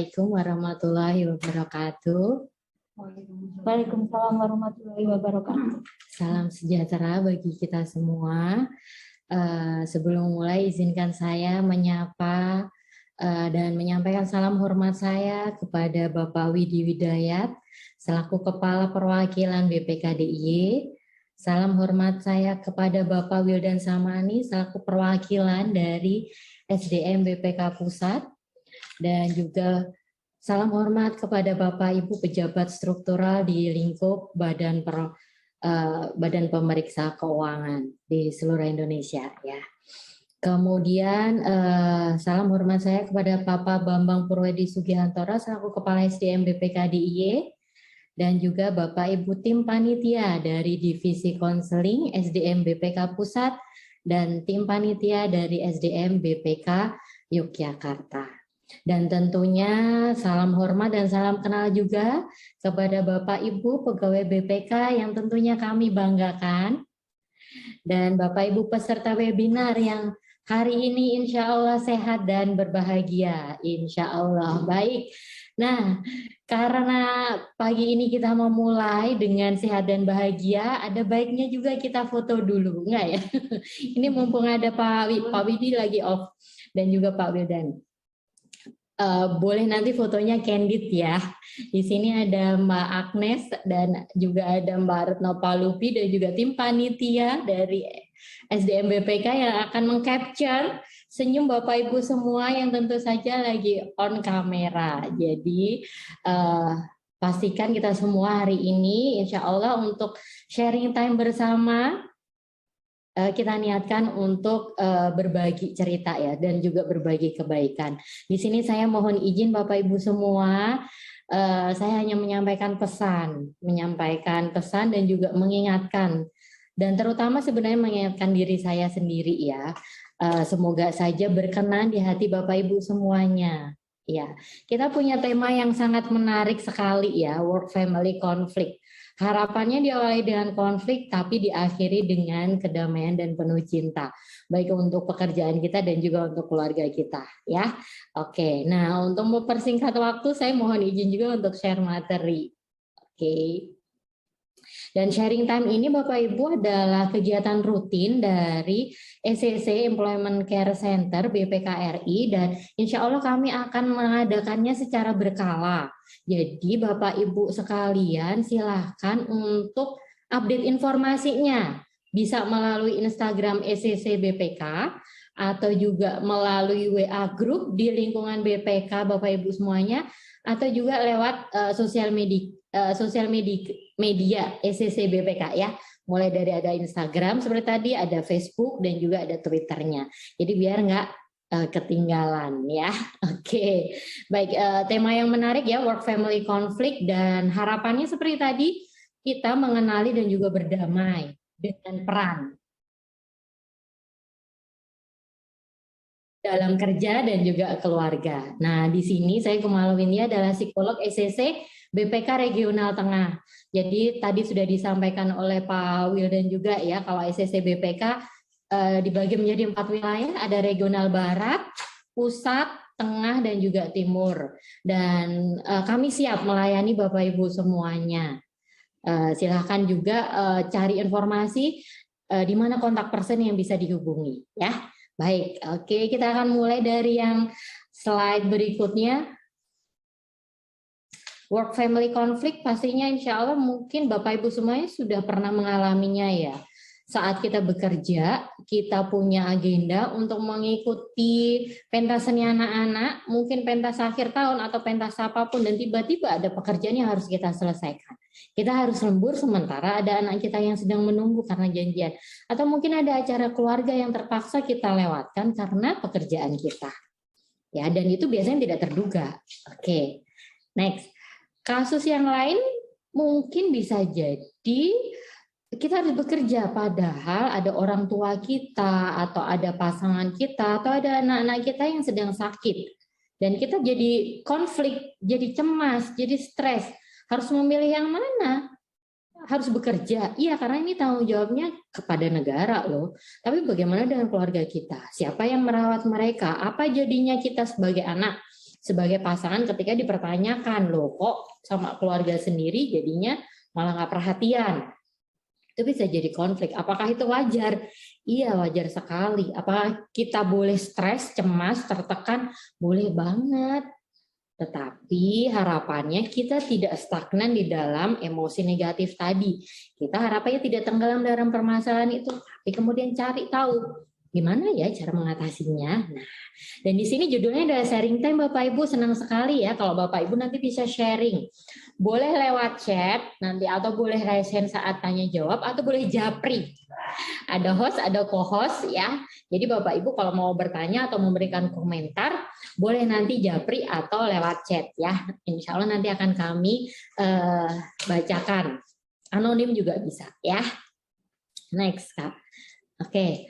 Assalamualaikum warahmatullahi wabarakatuh. Waalaikumsalam warahmatullahi wabarakatuh. Salam sejahtera bagi kita semua. Sebelum mulai, izinkan saya menyapa dan menyampaikan salam hormat saya kepada Bapak Widi Widayat selaku Kepala Perwakilan BPKDIY. Salam hormat saya kepada Bapak Wildan Samani selaku perwakilan dari SDM BPK Pusat. Dan juga salam hormat kepada Bapak Ibu pejabat struktural di lingkup Badan Pemeriksa Keuangan di seluruh Indonesia ya. Kemudian salam hormat saya kepada Bapak Bambang Purwedi Sugihantoro selaku Kepala SDM BPKDIY dan juga Bapak Ibu tim panitia dari Divisi Konseling SDM BPK Pusat dan tim panitia dari SDM BPK Yogyakarta. Dan tentunya salam hormat dan salam kenal juga kepada Bapak Ibu pegawai BPK yang tentunya kami banggakan. Dan Bapak Ibu peserta webinar yang hari ini insya Allah sehat dan berbahagia. Insya Allah baik. Nah, karena pagi ini kita memulai dengan sehat dan bahagia, ada baiknya juga kita foto dulu, enggak ya? Ini mumpung ada Pak Widi lagi off dan juga Pak Wildan. Boleh nanti fotonya candid ya. Di sini ada Mbak Agnes dan juga ada Mbak Retno Palupi dan juga tim panitia dari SDM BPK yang akan mengcapture senyum Bapak Ibu semua yang tentu saja lagi on kamera. Jadi pastikan kita semua hari ini insya Allah untuk sharing time bersama kita niatkan untuk berbagi cerita ya dan juga berbagi kebaikan. Di sini saya mohon izin Bapak Ibu semua, saya hanya menyampaikan pesan dan juga mengingatkan dan terutama sebenarnya mengingatkan diri saya sendiri ya. Semoga saja berkenan di hati Bapak Ibu semuanya. Ya, kita punya tema yang sangat menarik sekali ya, work family conflict. Harapannya diawali dengan konflik, tapi diakhiri dengan kedamaian dan penuh cinta, baik untuk pekerjaan kita dan juga untuk keluarga kita, ya. Oke, nah untuk mempersingkat waktu, saya mohon izin juga untuk share materi. Oke. Dan sharing time ini Bapak Ibu adalah kegiatan rutin dari ECC Employment Care Center BPKRI dan insya Allah kami akan mengadakannya secara berkala. Jadi Bapak Ibu sekalian silahkan untuk update informasinya. Bisa melalui Instagram ECC BPK atau juga melalui WA group di lingkungan BPK Bapak Ibu semuanya atau juga lewat sosial media ECC BPK ya. Mulai dari ada Instagram seperti tadi, ada Facebook dan juga ada Twitternya. Jadi biar nggak ketinggalan ya. Oke. Baik, tema yang menarik ya, work family conflict, dan harapannya seperti tadi kita mengenali dan juga berdamai dengan peran dalam kerja dan juga keluarga. Nah, di sini saya Kumala Windia adalah psikolog ECC BPK Regional Tengah. Jadi tadi sudah disampaikan oleh Pak Wildan juga ya, kalau ECC BPK dibagi menjadi 4 wilayah, ada regional barat, pusat, tengah, dan juga timur. Dan kami siap melayani Bapak Ibu semuanya. Silahkan juga cari informasi di mana kontak person yang bisa dihubungi ya. Baik, oke, kita akan mulai dari yang slide berikutnya. Work family conflict pastinya insya Allah mungkin Bapak Ibu semuanya sudah pernah mengalaminya ya. Saat kita bekerja, kita punya agenda untuk mengikuti pentas seni anak-anak, mungkin pentas akhir tahun atau pentas apapun, dan tiba-tiba ada pekerjaan yang harus kita selesaikan. Kita harus lembur sementara ada anak kita yang sedang menunggu karena janjian. Atau mungkin ada acara keluarga yang terpaksa kita lewatkan karena pekerjaan kita. Ya, dan itu biasanya tidak terduga. Oke, next. Kasus yang lain mungkin bisa jadi kita harus bekerja padahal ada orang tua kita atau ada pasangan kita atau ada anak-anak kita yang sedang sakit dan kita jadi konflik, jadi cemas, jadi stres. Harus memilih yang mana? Harus bekerja. Iya, karena ini tanggung jawabnya kepada negara loh. Tapi bagaimana dengan keluarga kita? Siapa yang merawat mereka? Apa jadinya kita sebagai anak? sebagai pasangan ketika dipertanyakan, loh kok sama keluarga sendiri jadinya malah nggak perhatian. Itu bisa jadi konflik. Apakah itu wajar? Iya, wajar sekali. Apakah kita boleh stres, cemas, tertekan? Boleh banget. Tetapi harapannya kita tidak stagnan di dalam emosi negatif tadi. Kita harapannya tidak tenggelam dalam permasalahan itu, tapi kemudian cari tahu gimana ya cara mengatasinya. Nah, dan di sini judulnya adalah sharing time Bapak Ibu. Senang sekali ya kalau Bapak Ibu nanti bisa sharing. Boleh lewat chat nanti atau boleh raise hand saat tanya jawab atau boleh japri. Ada host, ada co-host ya. Jadi Bapak Ibu kalau mau bertanya atau memberikan komentar, boleh nanti japri atau lewat chat ya. Insya Allah nanti akan kami bacakan. Anonim juga bisa ya. Next Kak. Oke.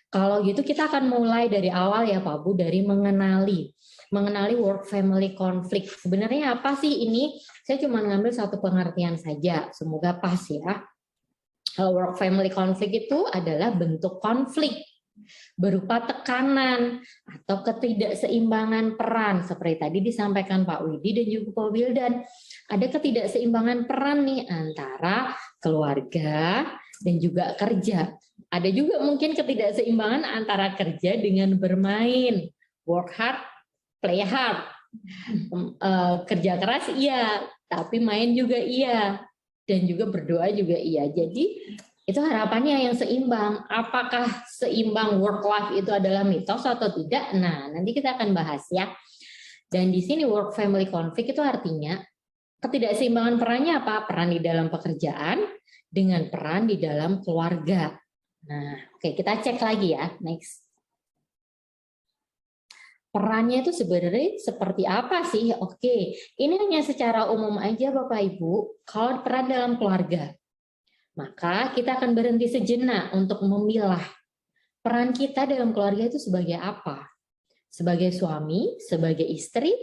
Kalau gitu kita akan mulai dari awal ya Pak Bu, dari mengenali work family conflict. Sebenarnya apa sih ini? Saya cuma ngambil satu pengertian saja. Semoga pas ya. Work family conflict itu adalah bentuk konflik berupa tekanan atau ketidakseimbangan peran seperti tadi disampaikan Pak Widi dan juga Pak Wildan. Ada ketidakseimbangan peran nih antara keluarga dan juga kerja. Ada juga mungkin ketidakseimbangan antara kerja dengan bermain, work hard, play hard. Kerja keras iya, tapi main juga iya. Dan juga berdoa juga iya. Jadi itu harapannya yang seimbang. Apakah seimbang work life itu adalah mitos atau tidak? Nah, nanti kita akan bahas ya. Dan di sini work family conflict itu artinya ketidakseimbangan perannya apa? Peran di dalam pekerjaan dengan peran di dalam keluarga. Nah, oke, kita cek lagi ya. Next. Perannya itu sebenarnya seperti apa sih? Oke, ini hanya secara umum aja Bapak Ibu. Kalau peran dalam keluarga, maka kita akan berhenti sejenak untuk memilah peran kita dalam keluarga itu sebagai apa? Sebagai suami, sebagai istri,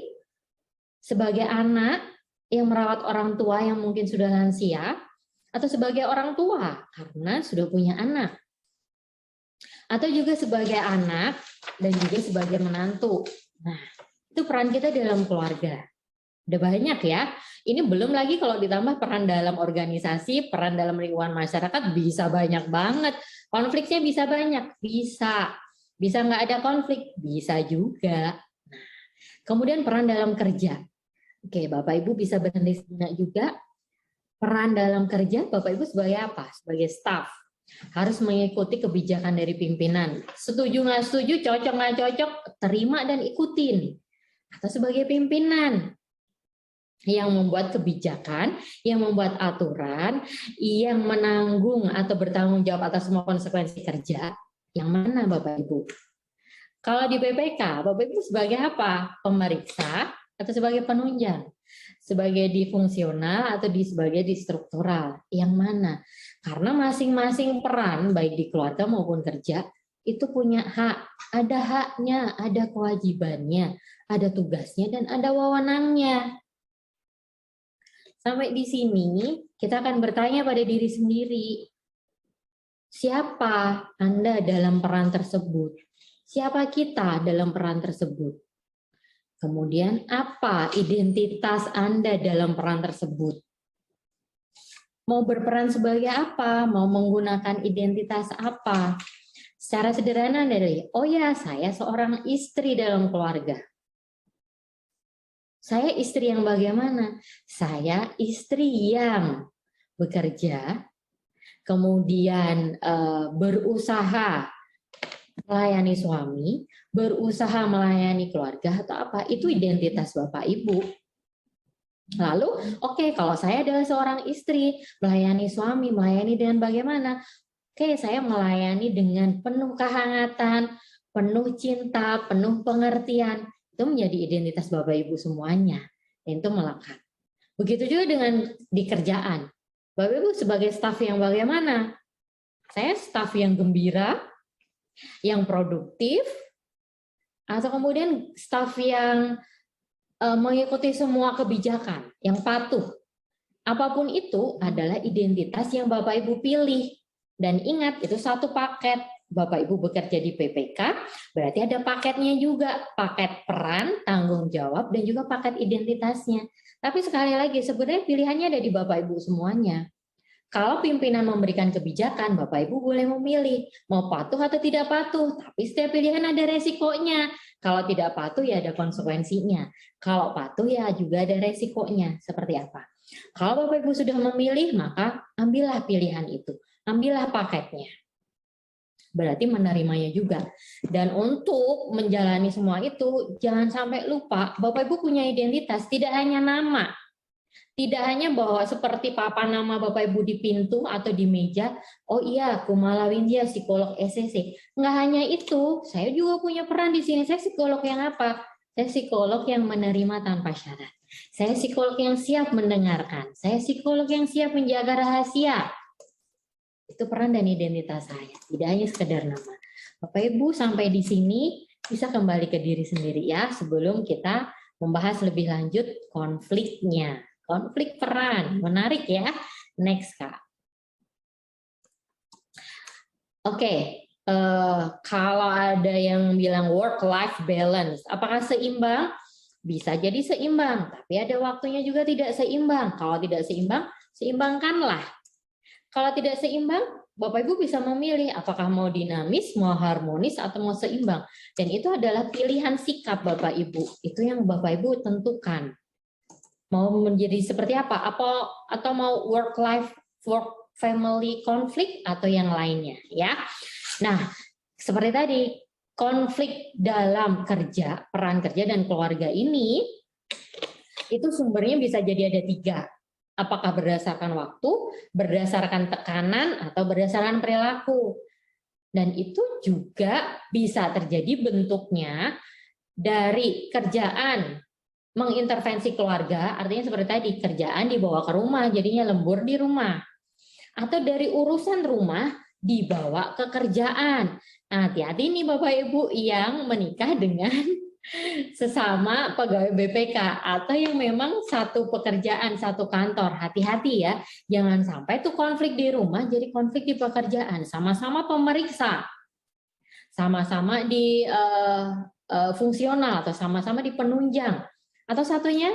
sebagai anak yang merawat orang tua yang mungkin sudah lansia, atau sebagai orang tua karena sudah punya anak. Atau juga sebagai anak dan juga sebagai menantu. Nah, itu peran kita dalam keluarga. Udah banyak ya. Ini belum lagi kalau ditambah peran dalam organisasi, peran dalam lingkungan masyarakat bisa banyak banget. Konfliknya bisa banyak, bisa. Bisa nggak ada konflik, bisa juga. Nah, kemudian peran dalam kerja. Oke, Bapak Ibu bisa berhenti sejenak juga. Peran dalam kerja, Bapak Ibu sebagai apa? Sebagai staff. Harus mengikuti kebijakan dari pimpinan. Setuju nggak setuju, cocok nggak cocok, terima dan ikutin. Atau sebagai pimpinan yang membuat kebijakan, yang membuat aturan, yang menanggung atau bertanggung jawab atas semua konsekuensi kerja. Yang mana Bapak Ibu? Kalau di BPK, Bapak Ibu sebagai apa? Pemeriksa atau sebagai penunjang? Sebagai di fungsional atau sebagai di struktural? Yang mana? Karena masing-masing peran, baik di keluarga maupun kerja, itu punya hak. Ada haknya, ada kewajibannya, ada tugasnya, dan ada wewenangnya. Sampai di sini, kita akan bertanya pada diri sendiri. Siapa Anda dalam peran tersebut? Siapa kita dalam peran tersebut? Kemudian, apa identitas Anda dalam peran tersebut? Mau berperan sebagai apa? Mau menggunakan identitas apa? Secara sederhana dari, oh ya, saya seorang istri dalam keluarga. Saya istri yang bagaimana? Saya istri yang bekerja, kemudian berusaha melayani suami, berusaha melayani keluarga atau apa? Itu identitas Bapak Ibu. Lalu, oke, kalau saya adalah seorang istri, melayani suami, melayani dengan bagaimana? Oke, saya melayani dengan penuh kehangatan, penuh cinta, penuh pengertian. Itu menjadi identitas Bapak Ibu semuanya. Dan itu melekat. Begitu juga dengan di kerjaan. Bapak Ibu sebagai staf yang bagaimana? Saya staf yang gembira, yang produktif, atau kemudian staf yang mengikuti semua kebijakan, yang patuh. Apapun itu adalah identitas yang Bapak Ibu pilih. Dan ingat, itu satu paket. Bapak Ibu bekerja di PPK, berarti ada paketnya juga, paket peran, tanggung jawab, dan juga paket identitasnya. Tapi sekali lagi, sebenarnya pilihannya ada di Bapak Ibu semuanya. Kalau pimpinan memberikan kebijakan, Bapak Ibu boleh memilih mau patuh atau tidak patuh, tapi setiap pilihan ada resikonya. Kalau tidak patuh ya ada konsekuensinya. Kalau patuh ya juga ada resikonya. Seperti apa? Kalau Bapak Ibu sudah memilih, maka ambillah pilihan itu. Ambillah paketnya. Berarti menerimanya juga. Dan untuk menjalani semua itu, jangan sampai lupa, Bapak Ibu punya identitas, tidak hanya nama. Tidak hanya bahwa seperti papan nama Bapak Ibu di pintu atau di meja, oh iya, Kumala Windia, psikolog SCC. Nggak hanya itu, saya juga punya peran di sini. Saya psikolog yang apa? Saya psikolog yang menerima tanpa syarat. Saya psikolog yang siap mendengarkan. Saya psikolog yang siap menjaga rahasia. Itu peran dan identitas saya, tidak hanya sekedar nama. Bapak Ibu sampai di sini bisa kembali ke diri sendiri ya, sebelum kita membahas lebih lanjut konfliknya. Konflik peran, menarik ya. Next Kak. Oke, kalau ada yang bilang work-life balance, apakah seimbang? Bisa jadi seimbang, tapi ada waktunya juga tidak seimbang. Kalau tidak seimbang, seimbangkanlah. Kalau tidak seimbang, Bapak Ibu bisa memilih apakah mau dinamis, mau harmonis, atau mau seimbang. Dan itu adalah pilihan sikap Bapak Ibu. Itu yang Bapak Ibu tentukan. Mau menjadi seperti apa? Atau mau work family konflik atau yang lainnya ya. Nah, seperti tadi konflik dalam kerja, peran kerja dan keluarga ini itu sumbernya bisa jadi ada 3. Apakah berdasarkan waktu, berdasarkan tekanan, atau berdasarkan perilaku. Dan itu juga bisa terjadi bentuknya dari kerjaan mengintervensi keluarga, artinya seperti tadi, kerjaan dibawa ke rumah, jadinya lembur di rumah. Atau dari urusan rumah dibawa ke kerjaan. Nah, hati-hati nih Bapak Ibu yang menikah dengan sesama pegawai BPK atau yang memang satu pekerjaan, satu kantor. Hati-hati ya, jangan sampai tuh konflik di rumah jadi konflik di pekerjaan. Sama-sama pemeriksa, sama-sama di fungsional atau sama-sama di penunjang. Atau satunya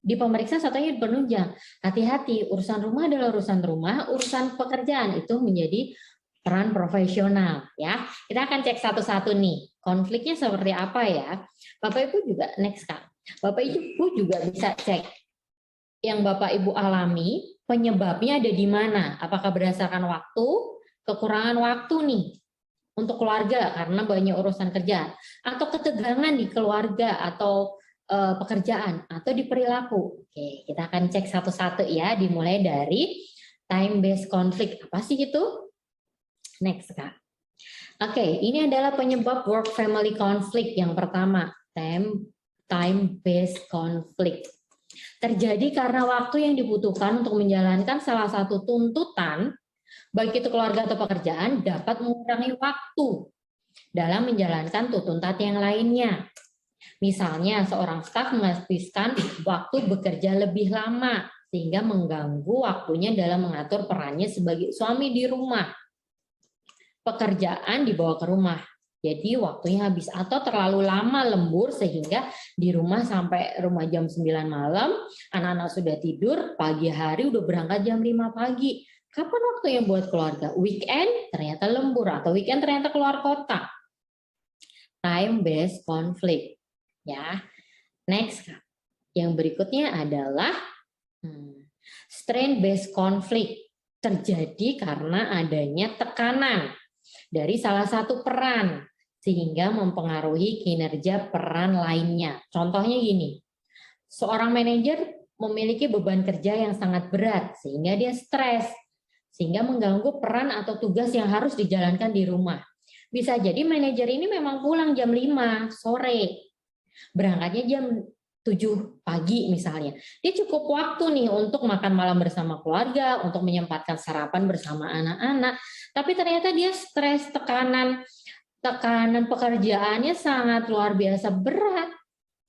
di pemeriksa, satunya di penunjang. Hati-hati, urusan rumah adalah urusan rumah, urusan pekerjaan itu menjadi peran profesional ya. Kita akan cek satu-satu nih, konfliknya seperti apa ya. Bapak Ibu juga next Kak. Bapak Ibu juga bisa cek yang Bapak Ibu alami, penyebabnya ada di mana? Apakah berdasarkan waktu, kekurangan waktu nih untuk keluarga karena banyak urusan kerja, atau ketegangan di keluarga atau pekerjaan, atau di perilaku. Oke, kita akan cek satu-satu ya, dimulai dari time based conflict. Apa sih itu? Next Kak. Oke, ini adalah penyebab work family conflict yang pertama, time based conflict. Terjadi karena waktu yang dibutuhkan untuk menjalankan salah satu tuntutan, baik itu keluarga atau pekerjaan, dapat mengurangi waktu dalam menjalankan tuntutan yang lainnya. Misalnya, seorang staf menghabiskan waktu bekerja lebih lama, sehingga mengganggu waktunya dalam mengatur perannya sebagai suami di rumah. Pekerjaan dibawa ke rumah, jadi waktunya habis, atau terlalu lama lembur sehingga di rumah sampai rumah jam 9 malam, anak-anak sudah tidur, pagi hari udah berangkat jam 5 pagi. Kapan waktunya buat keluarga? Weekend ternyata lembur, atau weekend ternyata keluar kota. Time based conflict. Ya, next yang berikutnya adalah strain based conflict, terjadi karena adanya tekanan dari salah satu peran sehingga mempengaruhi kinerja peran lainnya. Contohnya gini, seorang manajer memiliki beban kerja yang sangat berat sehingga dia stres, sehingga mengganggu peran atau tugas yang harus dijalankan di rumah. Bisa jadi manajer ini memang pulang jam 5 sore, berangkatnya jam 7 pagi misalnya. Dia cukup waktu nih untuk makan malam bersama keluarga, untuk menyempatkan sarapan bersama anak-anak. Tapi ternyata dia stres, tekanan pekerjaannya sangat luar biasa berat.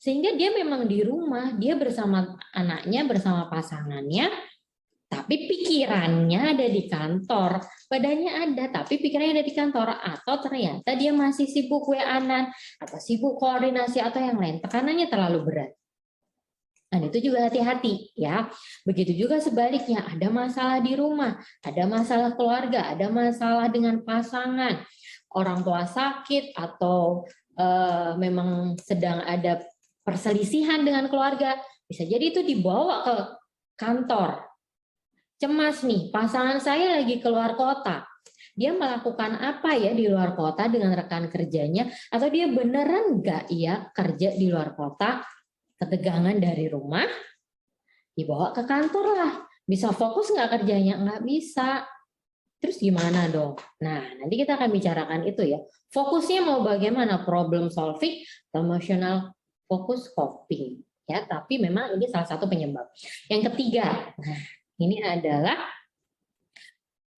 Sehingga dia memang di rumah, dia bersama anaknya, bersama pasangannya, tapi pikirannya ada di kantor, badannya ada, tapi pikirannya ada di kantor, atau ternyata dia masih sibuk WA-an, atau sibuk koordinasi atau yang lain, tekanannya terlalu berat. Dan itu juga hati-hati ya. Begitu juga sebaliknya, ada masalah di rumah, ada masalah keluarga, ada masalah dengan pasangan, orang tua sakit, atau memang sedang ada perselisihan dengan keluarga, bisa jadi itu dibawa ke kantor. Cemas nih, pasangan saya lagi keluar kota. Dia melakukan apa ya di luar kota dengan rekan kerjanya? Atau dia beneran nggak ya kerja di luar kota? Ketegangan dari rumah, dibawa ke kantor lah. Bisa fokus nggak kerjanya? Nggak bisa. Terus gimana dong? Nah, nanti kita akan bicarakan itu ya. Fokusnya mau bagaimana? Problem solving, emotional focus coping. Ya, tapi memang ini salah satu penyebab. Yang ketiga, nah, ini adalah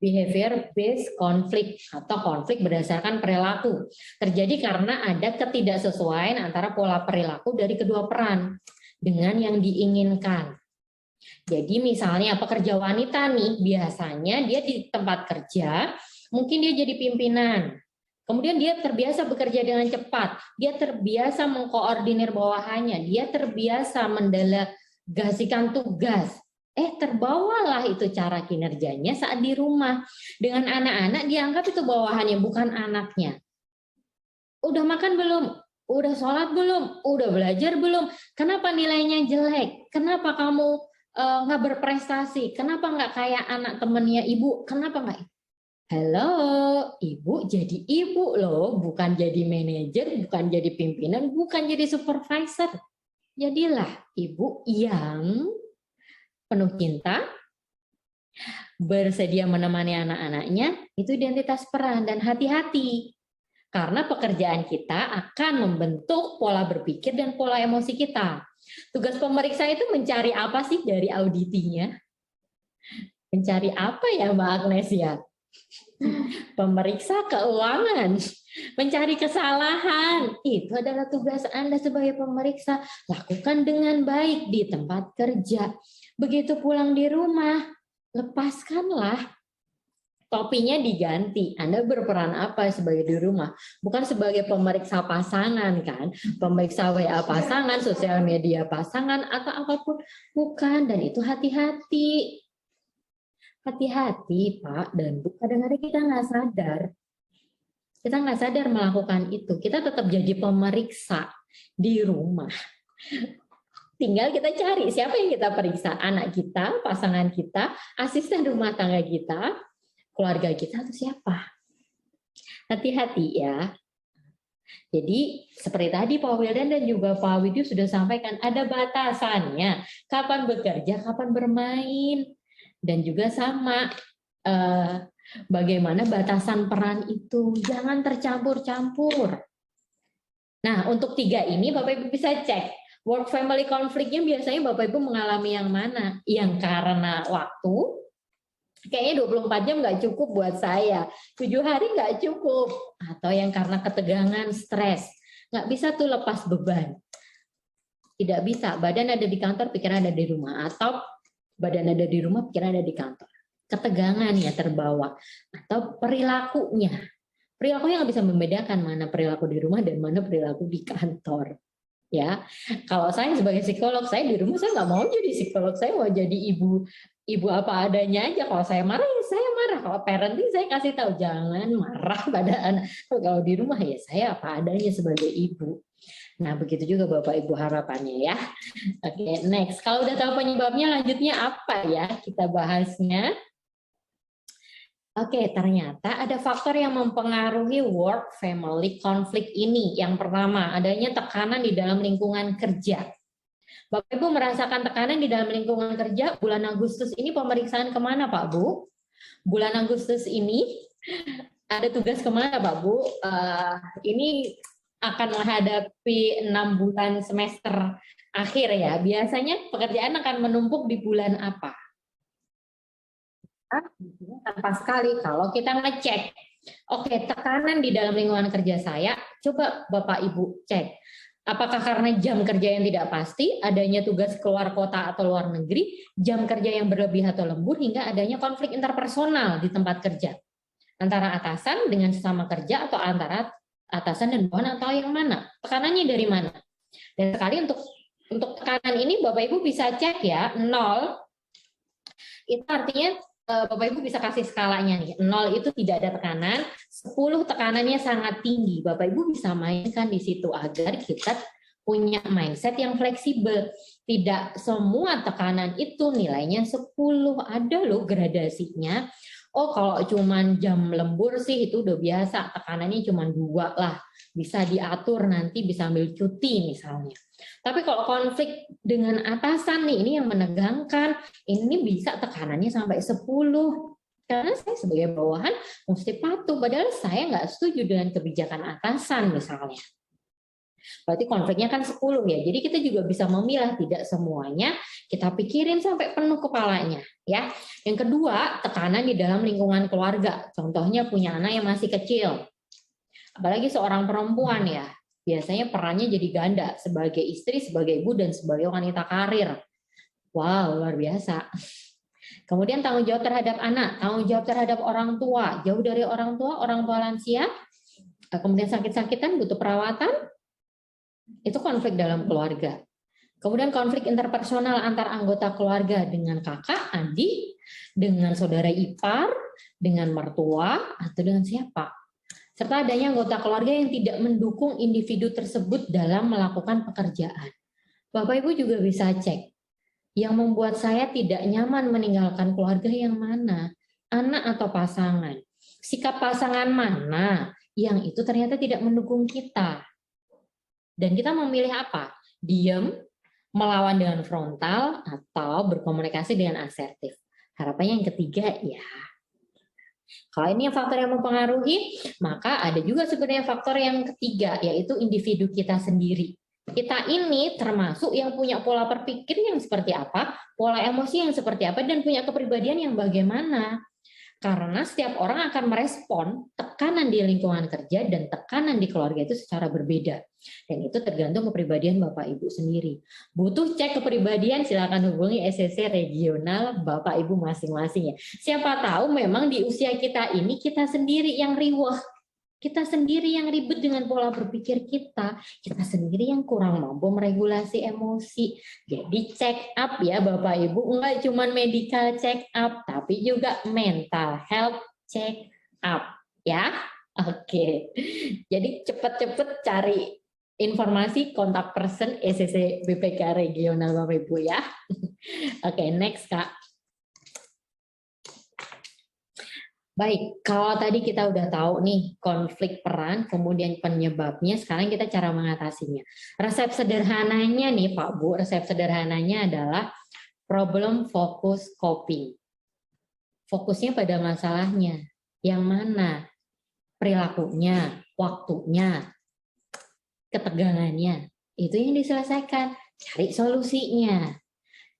behavior based conflict atau konflik berdasarkan perilaku. Terjadi karena ada ketidaksesuaian antara pola perilaku dari kedua peran dengan yang diinginkan. Jadi misalnya pekerja wanita nih, biasanya dia di tempat kerja, mungkin dia jadi pimpinan. Kemudian dia terbiasa bekerja dengan cepat, dia terbiasa mengkoordinir bawahannya, dia terbiasa mendelegasikan tugas. Terbawalah itu cara kinerjanya saat di rumah. Dengan anak-anak dianggap itu bawahannya, bukan anaknya. Udah makan belum? Udah sholat belum? Udah belajar belum? Kenapa nilainya jelek? Kenapa kamu nggak berprestasi? Kenapa nggak kayak anak temennya ibu? Kenapa nggak? Halo, ibu jadi ibu loh, bukan jadi manajer, bukan jadi pimpinan, bukan jadi supervisor. Jadilah ibu yang penuh cinta, bersedia menemani anak-anaknya, itu identitas peran. Dan hati-hati, karena pekerjaan kita akan membentuk pola berpikir dan pola emosi kita. Tugas pemeriksa itu mencari apa sih dari auditinya? Mencari apa ya Mbak Agnes ya? Pemeriksa keuangan, mencari kesalahan. Itu adalah tugas Anda sebagai pemeriksa. Lakukan dengan baik di tempat kerja. Begitu pulang di rumah, lepaskanlah. Topinya diganti. Anda berperan apa sebagai di rumah? Bukan sebagai pemeriksa pasangan kan? Pemeriksa WA pasangan, sosial media pasangan, atau apapun. Bukan, dan itu hati-hati. Hati-hati Pak dan Bu, kadang-kadang kita nggak sadar. Kita nggak sadar melakukan itu. Kita tetap jadi pemeriksa di rumah. Tinggal kita cari siapa yang kita periksa. Anak kita, pasangan kita, asisten rumah tangga kita, keluarga kita, atau siapa. Hati-hati ya. Jadi seperti tadi Pak Wildan dan juga Pak Widyu sudah sampaikan, ada batasannya. Kapan bekerja, kapan bermain. Dan juga sama, bagaimana batasan peran itu. Jangan tercampur-campur. Nah, untuk 3 ini Bapak Ibu bisa cek. Work family conflict-nya biasanya Bapak Ibu mengalami yang mana? Yang karena waktu, kayaknya 24 jam nggak cukup buat saya. 7 hari nggak cukup. Atau yang karena ketegangan, stres. Nggak bisa tuh lepas beban. Tidak bisa. Badan ada di kantor, pikiran ada di rumah. Atau badan ada di rumah, pikiran ada di kantor. Ketegangan ya terbawa. Atau perilakunya. Perilakunya nggak bisa membedakan mana perilaku di rumah dan mana perilaku di kantor. Ya, kalau saya sebagai psikolog, saya di rumah saya nggak mau jadi psikolog, saya mau jadi ibu apa adanya aja. Kalau saya marah, ya saya marah. Kalau parenting saya kasih tahu jangan marah pada anak. Kalau di rumah ya saya apa adanya sebagai ibu. Nah, begitu juga Bapak Ibu harapannya ya. Oke, next. Kalau udah tahu penyebabnya, lanjutnya apa ya? Kita bahasnya. Oke, ternyata ada faktor yang mempengaruhi work family conflict ini. Yang pertama, adanya tekanan di dalam lingkungan kerja. Bapak Ibu merasakan tekanan di dalam lingkungan kerja, bulan Agustus ini pemeriksaan kemana Pak Bu? Bulan Agustus ini ada tugas kemana Pak Bu? Ini akan menghadapi 6 bulan semester akhir ya. Biasanya pekerjaan akan menumpuk di bulan apa? Tanpa sekali kalau kita ngecek. Oke, tekanan di dalam lingkungan kerja saya, coba Bapak Ibu cek. Apakah karena jam kerja yang tidak pasti, adanya tugas keluar kota atau luar negeri, jam kerja yang berlebih atau lembur, hingga adanya konflik interpersonal di tempat kerja antara atasan dengan sesama kerja atau antara atasan dan bawahan atau yang mana? Tekanannya dari mana? Dan sekali untuk tekanan ini Bapak Ibu bisa cek ya, 0 itu artinya Bapak Ibu bisa kasih skalanya nih. 0 itu tidak ada tekanan, 10 tekanannya sangat tinggi. Bapak Ibu bisa mainkan di situ agar kita punya mindset yang fleksibel. Tidak semua tekanan itu nilainya 10, ada loh gradasinya. Oh, kalau cuman jam lembur sih itu udah biasa, tekanannya cuma 2 lah. Bisa diatur nanti, bisa ambil cuti misalnya. Tapi kalau konflik dengan atasan nih, ini yang menegangkan, ini bisa tekanannya sampai 10. Karena saya sebagai bawahan mesti patuh, padahal saya nggak setuju dengan kebijakan atasan misalnya. Berarti konfliknya kan 10 ya. Jadi kita juga bisa memilah, tidak semuanya kita pikirin sampai penuh kepalanya ya. Yang kedua, tekanan di dalam lingkungan keluarga. Contohnya punya anak yang masih kecil. Apalagi seorang perempuan ya. Biasanya perannya jadi ganda sebagai istri, sebagai ibu, dan sebagai wanita karir. Wow, luar biasa. Kemudian tanggung jawab terhadap anak, tanggung jawab terhadap orang tua, jauh dari orang tua lansia, kemudian sakit-sakitan, butuh perawatan, itu konflik dalam keluarga. Kemudian konflik interpersonal antar anggota keluarga dengan kakak, adik, dengan saudara ipar, dengan mertua, atau dengan siapa. Serta adanya anggota keluarga yang tidak mendukung individu tersebut dalam melakukan pekerjaan. Bapak Ibu juga bisa cek, yang membuat saya tidak nyaman meninggalkan keluarga yang mana? Anak atau pasangan? Sikap pasangan mana yang itu ternyata tidak mendukung kita? Dan kita memilih apa? Diam, melawan dengan frontal, atau berkomunikasi dengan asertif. Harapannya yang ketiga ya. Kalau ini yang faktor yang mempengaruhi, maka ada juga sebenarnya faktor yang ketiga, yaitu individu kita sendiri. Kita ini termasuk yang punya pola berpikir yang seperti apa, pola emosi yang seperti apa, dan punya kepribadian yang bagaimana. Karena setiap orang akan merespon tekanan di lingkungan kerja dan tekanan di keluarga itu secara berbeda. Dan itu tergantung kepribadian Bapak Ibu sendiri. Butuh cek kepribadian, silakan hubungi SCC regional Bapak Ibu masing-masing ya. Siapa tahu memang di usia kita ini kita sendiri yang riweh. Kita sendiri yang ribet dengan pola berpikir kita sendiri yang kurang mampu meregulasi emosi. Jadi check up ya Bapak Ibu, enggak cuma medical check up, tapi juga mental health check up ya. Oke. Jadi cepet-cepet cari informasi kontak person SCC BPK regional Bapak Ibu ya. Oke, next Kak. Baik, kalau tadi kita udah tahu nih konflik peran, kemudian penyebabnya, sekarang kita cara mengatasinya. Resep sederhananya nih Pak Bu, resep sederhananya adalah problem focus coping. Fokusnya pada masalahnya, yang mana? Perilakunya, waktunya, ketegangannya, itu yang diselesaikan, cari solusinya.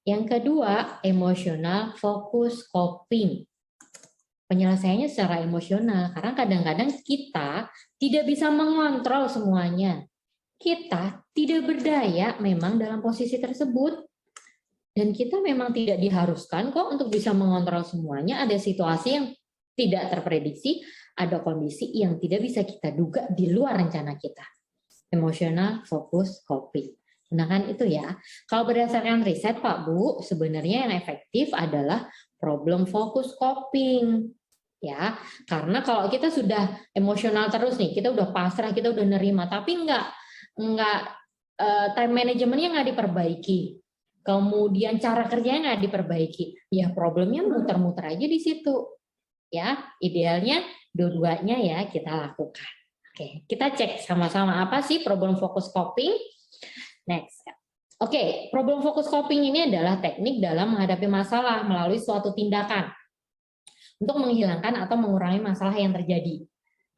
Yang kedua, emotional focus coping. Penyelesaiannya secara emosional, karena kadang-kadang kita tidak bisa mengontrol semuanya. Kita tidak berdaya memang dalam posisi tersebut. Dan kita memang tidak diharuskan kok untuk bisa mengontrol semuanya. Ada situasi yang tidak terprediksi, ada kondisi yang tidak bisa kita duga di luar rencana kita. Emotional focus coping. Gunakan itu ya. Kalau berdasarkan riset Pak Bu, sebenarnya yang efektif adalah problem focus coping. Ya, karena kalau kita sudah emosional terus nih, kita udah pasrah, kita udah nerima, tapi enggak time managementnya nggak diperbaiki. Kemudian cara kerjanya nggak diperbaiki. Ya problemnya muter-muter aja di situ. Ya, idealnya dua-duanya ya kita lakukan. Oke, kita cek sama-sama apa sih problem focus coping. Next. Oke, problem focus coping ini adalah teknik dalam menghadapi masalah melalui suatu tindakan untuk menghilangkan atau mengurangi masalah yang terjadi.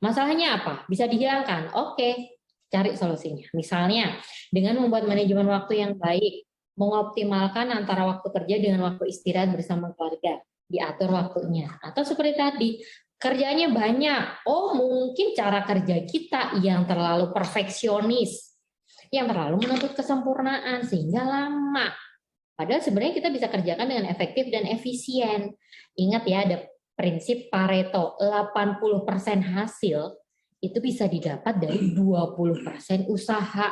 Masalahnya apa? Bisa dihilangkan. Oke, cari solusinya. Misalnya, dengan membuat manajemen waktu yang baik, mengoptimalkan antara waktu kerja dengan waktu istirahat bersama keluarga, diatur waktunya. Atau seperti tadi, kerjanya banyak. Oh, mungkin cara kerja kita yang terlalu perfeksionis. yang terlalu menuntut kesempurnaan sehingga lama. Padahal sebenarnya kita bisa kerjakan dengan efektif dan efisien. Ingat ya, ada prinsip Pareto, 80% hasil itu bisa didapat dari 20% usaha.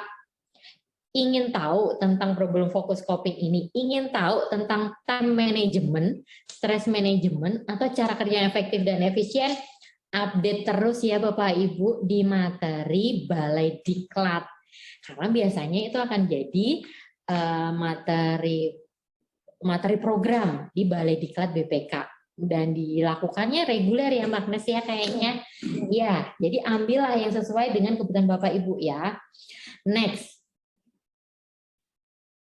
Ingin tahu tentang problem fokus coping ini, ingin tahu tentang time management, stress management, atau cara kerja yang efektif dan efisien, update terus ya Bapak Ibu di materi Balai Diklat. Karena biasanya itu akan jadi materi program di Balai Diklat BPK. Dan dilakukannya reguler ya Magnes ya kayaknya. Ya, jadi ambillah yang sesuai dengan kebutuhan Bapak Ibu ya. Next.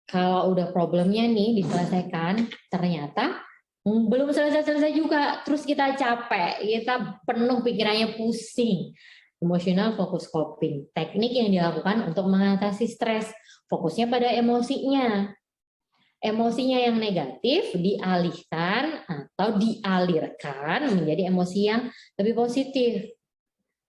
Kalau udah problemnya nih diselesaikan, ternyata belum selesai-selesai juga. Terus kita capek, kita penuh pikirannya pusing. Emotional focus coping. Teknik yang dilakukan untuk mengatasi stres. Fokusnya pada emosinya. Emosinya yang negatif dialihkan atau dialirkan menjadi emosi yang lebih positif.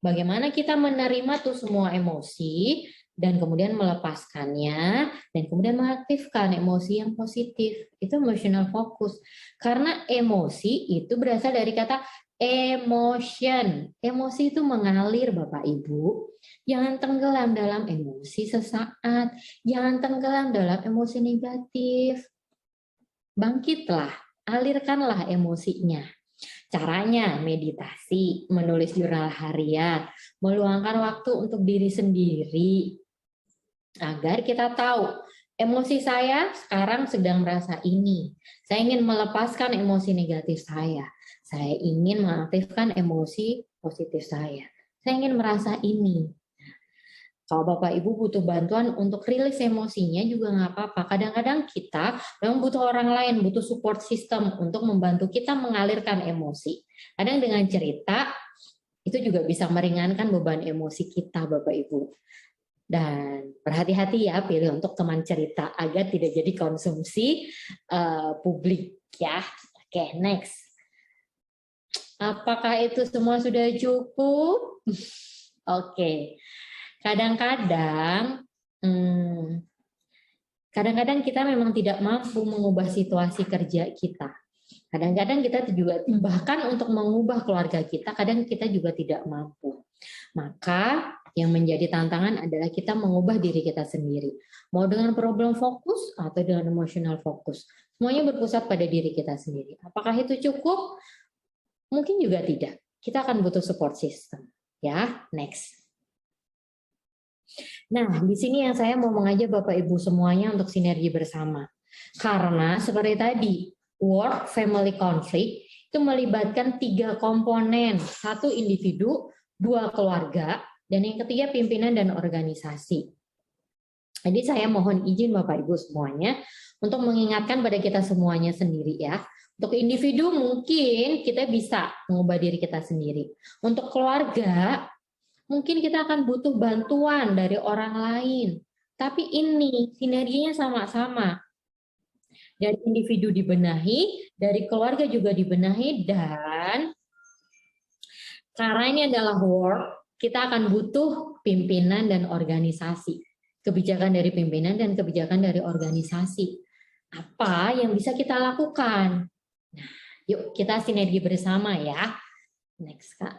Bagaimana kita menerima tuh semua emosi dan kemudian melepaskannya dan kemudian mengaktifkan emosi yang positif. Itu emotional focus. Karena emosi itu berasal dari kata emotion. Emosi itu mengalir Bapak Ibu. Jangan tenggelam dalam emosi sesaat. Jangan tenggelam dalam emosi negatif. Bangkitlah, alirkanlah emosinya. Caranya meditasi, menulis jurnal harian, meluangkan waktu untuk diri sendiri. Agar kita tahu, emosi saya sekarang sedang merasa ini. Saya ingin melepaskan emosi negatif saya. Saya ingin mengaktifkan emosi positif saya. Saya ingin merasa ini. Kalau Bapak Ibu butuh bantuan untuk rilis emosinya juga nggak apa-apa. Kadang-kadang kita memang butuh orang lain, butuh support system untuk membantu kita mengalirkan emosi. Kadang dengan cerita, itu juga bisa meringankan beban emosi kita Bapak Ibu. Dan berhati-hati ya pilih untuk teman cerita agar tidak jadi konsumsi publik ya. Oke, next. Apakah itu semua sudah cukup? Oke. Kadang-kadang kita memang tidak mampu mengubah situasi kerja kita. Kadang-kadang kita juga bahkan untuk mengubah keluarga kita, kadang kita juga tidak mampu. Maka yang menjadi tantangan adalah kita mengubah diri kita sendiri. Mau dengan problem fokus atau dengan emotional fokus. Semuanya berpusat pada diri kita sendiri. Apakah itu cukup? Mungkin juga tidak. Kita akan butuh support system. Ya, next. Nah, di sini yang saya mau mengajak Bapak Ibu semuanya untuk sinergi bersama. Karena seperti tadi, work family conflict itu melibatkan 3 komponen. 1 individu, 2 keluarga, dan yang ketiga pimpinan dan organisasi. Jadi saya mohon izin Bapak Ibu semuanya untuk mengingatkan pada kita semuanya sendiri ya. Untuk individu mungkin kita bisa mengubah diri kita sendiri. Untuk keluarga, mungkin kita akan butuh bantuan dari orang lain. Tapi ini sinerginya sama-sama. Dari individu dibenahi, dari keluarga juga dibenahi, dan karena ini adalah work, kita akan butuh pimpinan dan organisasi. Kebijakan dari pimpinan dan kebijakan dari organisasi. Apa yang bisa kita lakukan? Nah, yuk kita sinergi bersama ya. Next, Kak.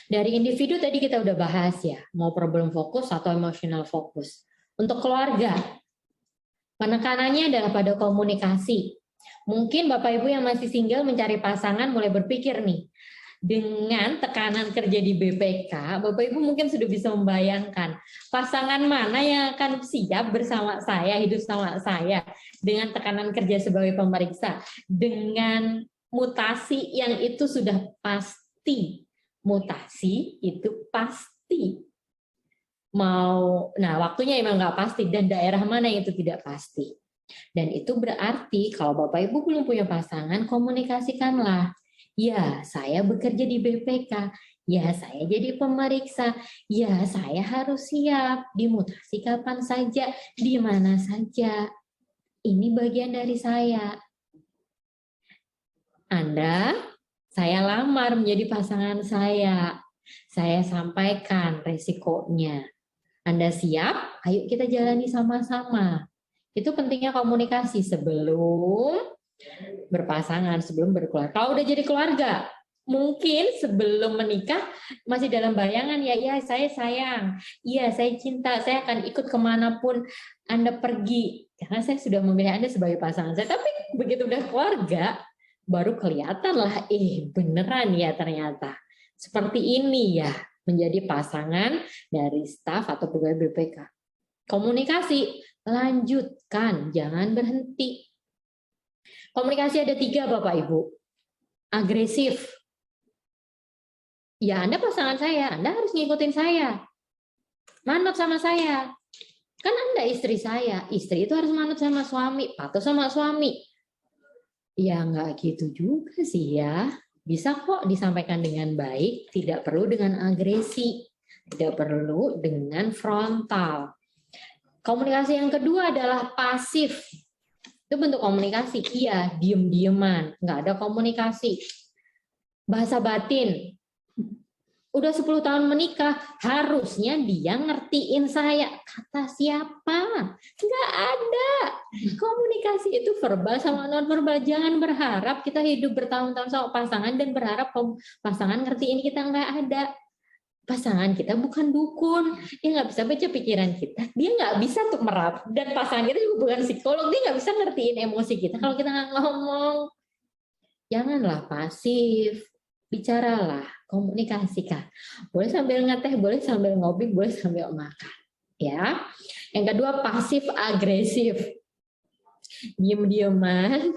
Dari individu tadi kita udah bahas ya, mau problem fokus atau emotional fokus. Untuk keluarga, penekanannya adalah pada komunikasi. Mungkin Bapak Ibu yang masih single mencari pasangan mulai berpikir nih, dengan tekanan kerja di BPK, Bapak Ibu mungkin sudah bisa membayangkan pasangan mana yang akan siap bersama saya, hidup sama saya, dengan tekanan kerja sebagai pemeriksa, dengan mutasi yang itu sudah pasti. Mutasi itu pasti. Nah waktunya emang nggak pasti, dan daerah mana yang itu tidak pasti. Dan itu berarti kalau Bapak Ibu belum punya pasangan, komunikasikanlah. Ya, saya bekerja di BPK. Ya, saya jadi pemeriksa. Ya, saya harus siap dimutasi kapan saja, di mana saja. Ini bagian dari saya. Saya lamar menjadi pasangan saya. Saya sampaikan resikonya. Anda siap? Ayo kita jalani sama-sama. Itu pentingnya komunikasi sebelum berpasangan, sebelum berkeluarga. Kalau udah jadi keluarga, mungkin sebelum menikah masih dalam bayangan ya saya sayang, iya saya cinta, saya akan ikut kemanapun Anda pergi karena saya sudah memilih Anda sebagai pasangan saya. Tapi begitu udah keluarga baru kelihatan lah, beneran ya ternyata seperti ini ya menjadi pasangan dari staf atau pegawai BPK. Komunikasi, lanjutkan, jangan berhenti. Komunikasi ada 3 Bapak Ibu. Agresif. Ya Anda pasangan saya, Anda harus ngikutin saya. Manut sama saya. Kan Anda istri saya, istri itu harus manut sama suami, patuh sama suami. Ya nggak gitu juga sih ya. Bisa kok disampaikan dengan baik, tidak perlu dengan agresi, tidak perlu dengan frontal. Komunikasi yang kedua adalah pasif. Itu bentuk komunikasi, iya, diem-dieman, nggak ada komunikasi. Bahasa batin, udah 10 tahun menikah, harusnya dia ngertiin saya. Kata siapa? Nggak ada. Komunikasi itu verbal sama non-verbal. Jangan berharap kita hidup bertahun-tahun sama pasangan dan berharap pasangan ngertiin kita. Nggak ada. Pasangan kita bukan dukun. Dia nggak bisa baca pikiran kita. Dia nggak bisa tuh merap. Dan pasangan kita juga bukan psikolog. Dia nggak bisa ngertiin emosi kita kalau kita nggak ngomong. Janganlah pasif. Bicaralah, komunikasikan. Boleh sambil ngeteh, boleh sambil ngopi, boleh sambil makan. Ya. Yang kedua pasif agresif. Diem-dieman.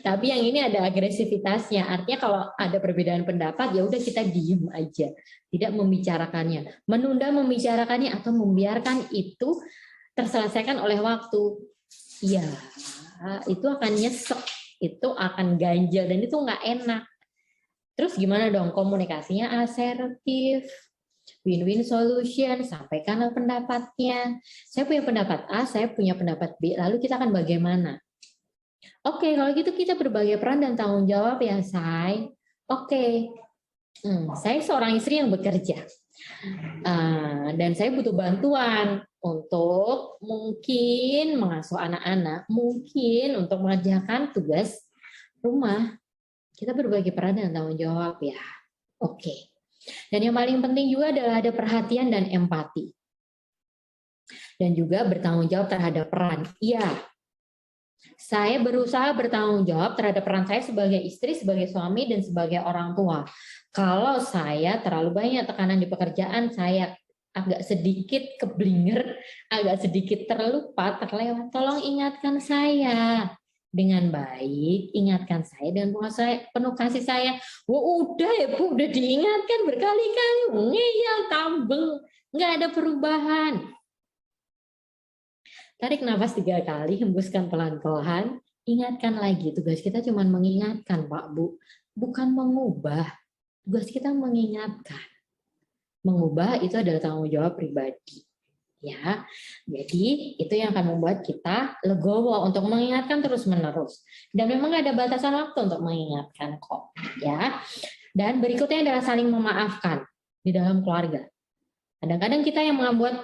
Tapi yang ini ada agresivitasnya. Artinya kalau ada perbedaan pendapat ya udah kita diem aja, tidak membicarakannya. Menunda membicarakannya atau membiarkan itu terselesaikan oleh waktu. Ya, itu akan nyesek, itu akan ganjel dan itu nggak enak. Terus gimana dong komunikasinya asertif, win-win solution, sampaikanlah pendapatnya. Saya punya pendapat A, saya punya pendapat B, lalu kita akan bagaimana? Oke, kalau gitu kita berbagi peran dan tanggung jawab ya, Say. Oke, saya seorang istri yang bekerja. Dan saya butuh bantuan untuk mungkin mengasuh anak-anak, mungkin untuk mengerjakan tugas rumah. Kita berbagi peran dan tanggung jawab ya. Oke. Dan yang paling penting juga adalah ada perhatian dan empati. Dan juga bertanggung jawab terhadap peran. Iya. Saya berusaha bertanggung jawab terhadap peran saya sebagai istri, sebagai suami, dan sebagai orang tua. Kalau saya terlalu banyak tekanan di pekerjaan, saya agak sedikit keblinger, agak sedikit terlupa, terlewat. Tolong ingatkan saya dengan baik, ingatkan saya dengan penuh kasih saya. Udah ya Bu, udah diingatkan berkali-kali, ngeyel, tambeng, nggak ada perubahan. Tarik nafas 3 kali, hembuskan pelan-pelan, ingatkan lagi. Tugas kita cuma mengingatkan Pak Bu, bukan mengubah. Tugas kita mengingatkan. Mengubah itu adalah tanggung jawab pribadi. Ya, jadi itu yang akan membuat kita legowo untuk mengingatkan terus-menerus. Dan memang ada batasan waktu untuk mengingatkan kok, ya. Dan berikutnya adalah saling memaafkan di dalam keluarga. Kadang-kadang kita yang membuat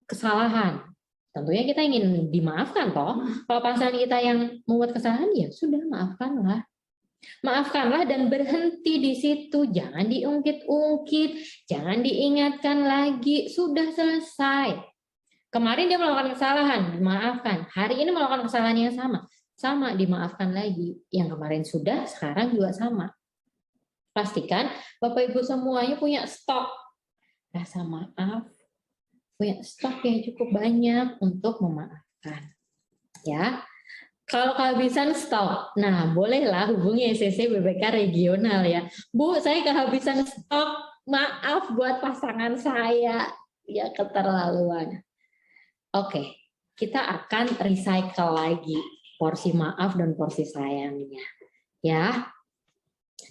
kesalahan, tentunya kita ingin dimaafkan toh. Kalau pasangan kita yang membuat kesalahan, ya sudah maafkanlah. Maafkanlah dan berhenti di situ. Jangan diungkit-ungkit, jangan diingatkan lagi. Sudah selesai. Kemarin dia melakukan kesalahan, dimaafkan. Hari ini melakukan kesalahan yang sama dimaafkan lagi. Yang kemarin sudah, sekarang juga sama. Pastikan Bapak Ibu semuanya punya stok rasa maaf, punya stok yang cukup banyak untuk memaafkan. Ya, kalau kehabisan stok, nah bolehlah hubungi SCC BPK regional ya. Bu, saya kehabisan stok, maaf buat pasangan saya. Ya keterlaluan. Oke, kita akan recycle lagi porsi maaf dan porsi sayangnya. Ya.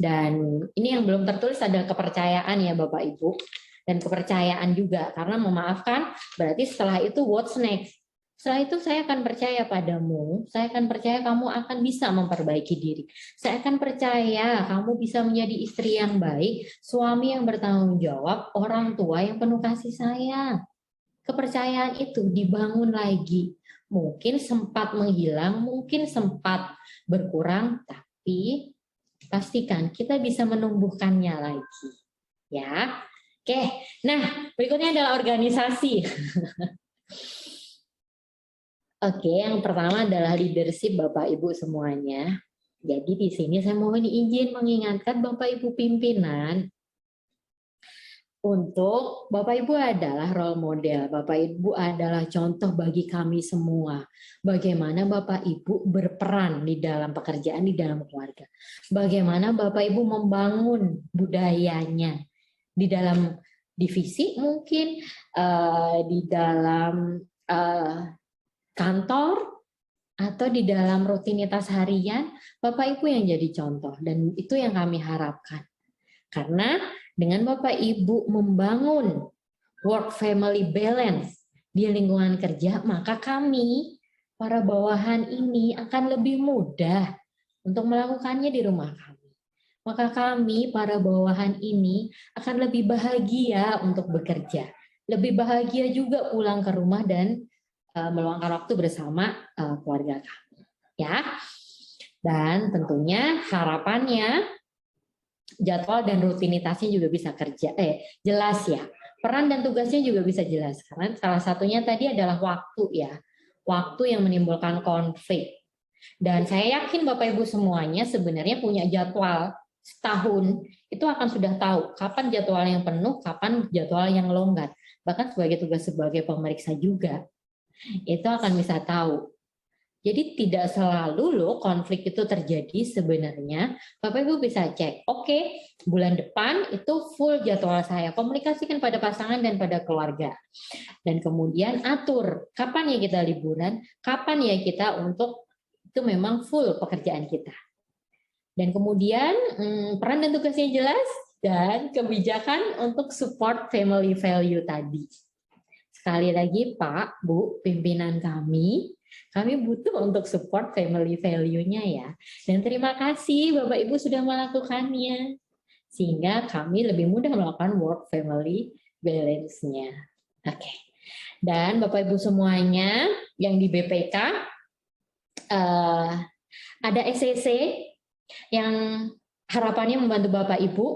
Dan ini yang belum tertulis adalah kepercayaan ya Bapak Ibu. Dan kepercayaan juga, karena memaafkan berarti setelah itu what's next? Setelah itu saya akan percaya padamu, saya akan percaya kamu akan bisa memperbaiki diri. Saya akan percaya kamu bisa menjadi istri yang baik, suami yang bertanggung jawab, orang tua yang penuh kasih sayang. kepercayaan itu dibangun lagi. Mungkin sempat menghilang, mungkin sempat berkurang, tapi pastikan kita bisa menumbuhkannya lagi. Ya. Oke. Nah, berikutnya adalah organisasi. Oke, yang pertama adalah leadership Bapak Ibu semuanya. Jadi di sini saya mohon izin mengingatkan Bapak Ibu pimpinan untuk Bapak Ibu adalah role model, Bapak Ibu adalah contoh bagi kami semua. Bagaimana Bapak Ibu berperan di dalam pekerjaan, di dalam keluarga. Bagaimana Bapak Ibu membangun budayanya di dalam divisi mungkin, di dalam kantor, atau di dalam rutinitas harian, Bapak Ibu yang jadi contoh. Dan itu yang kami harapkan. Karena dengan Bapak Ibu membangun work-family balance di lingkungan kerja, maka kami, para bawahan ini akan lebih mudah untuk melakukannya di rumah kami. Maka kami, para bawahan ini, akan lebih bahagia untuk bekerja. Lebih bahagia juga pulang ke rumah dan meluangkan waktu bersama keluarga kami. Ya. Dan tentunya harapannya jadwal dan rutinitasnya juga bisa jelas ya. Peran dan tugasnya juga bisa jelas. Karena salah satunya tadi adalah waktu ya. Waktu yang menimbulkan konflik. Dan saya yakin Bapak Ibu semuanya sebenarnya punya jadwal setahun. Itu akan sudah tahu kapan jadwal yang penuh, kapan jadwal yang longgar. Bahkan sebagai tugas sebagai pemeriksa juga. Itu akan bisa tahu. Jadi tidak selalu loh konflik itu terjadi sebenarnya. Bapak Ibu bisa cek, oke, bulan depan itu full jadwal saya. Komunikasikan pada pasangan dan pada keluarga. Dan kemudian atur, kapan ya kita liburan, kapan ya kita untuk itu memang full pekerjaan kita. Dan kemudian peran dan tugasnya jelas dan kebijakan untuk support family value tadi. Sekali lagi Pak, Bu, pimpinan kami butuh untuk support family value-nya ya. Dan terima kasih Bapak Ibu sudah melakukannya. Sehingga kami lebih mudah melakukan work family balance-nya. Oke. Dan Bapak Ibu semuanya yang di BPK, ada SCC yang harapannya membantu Bapak Ibu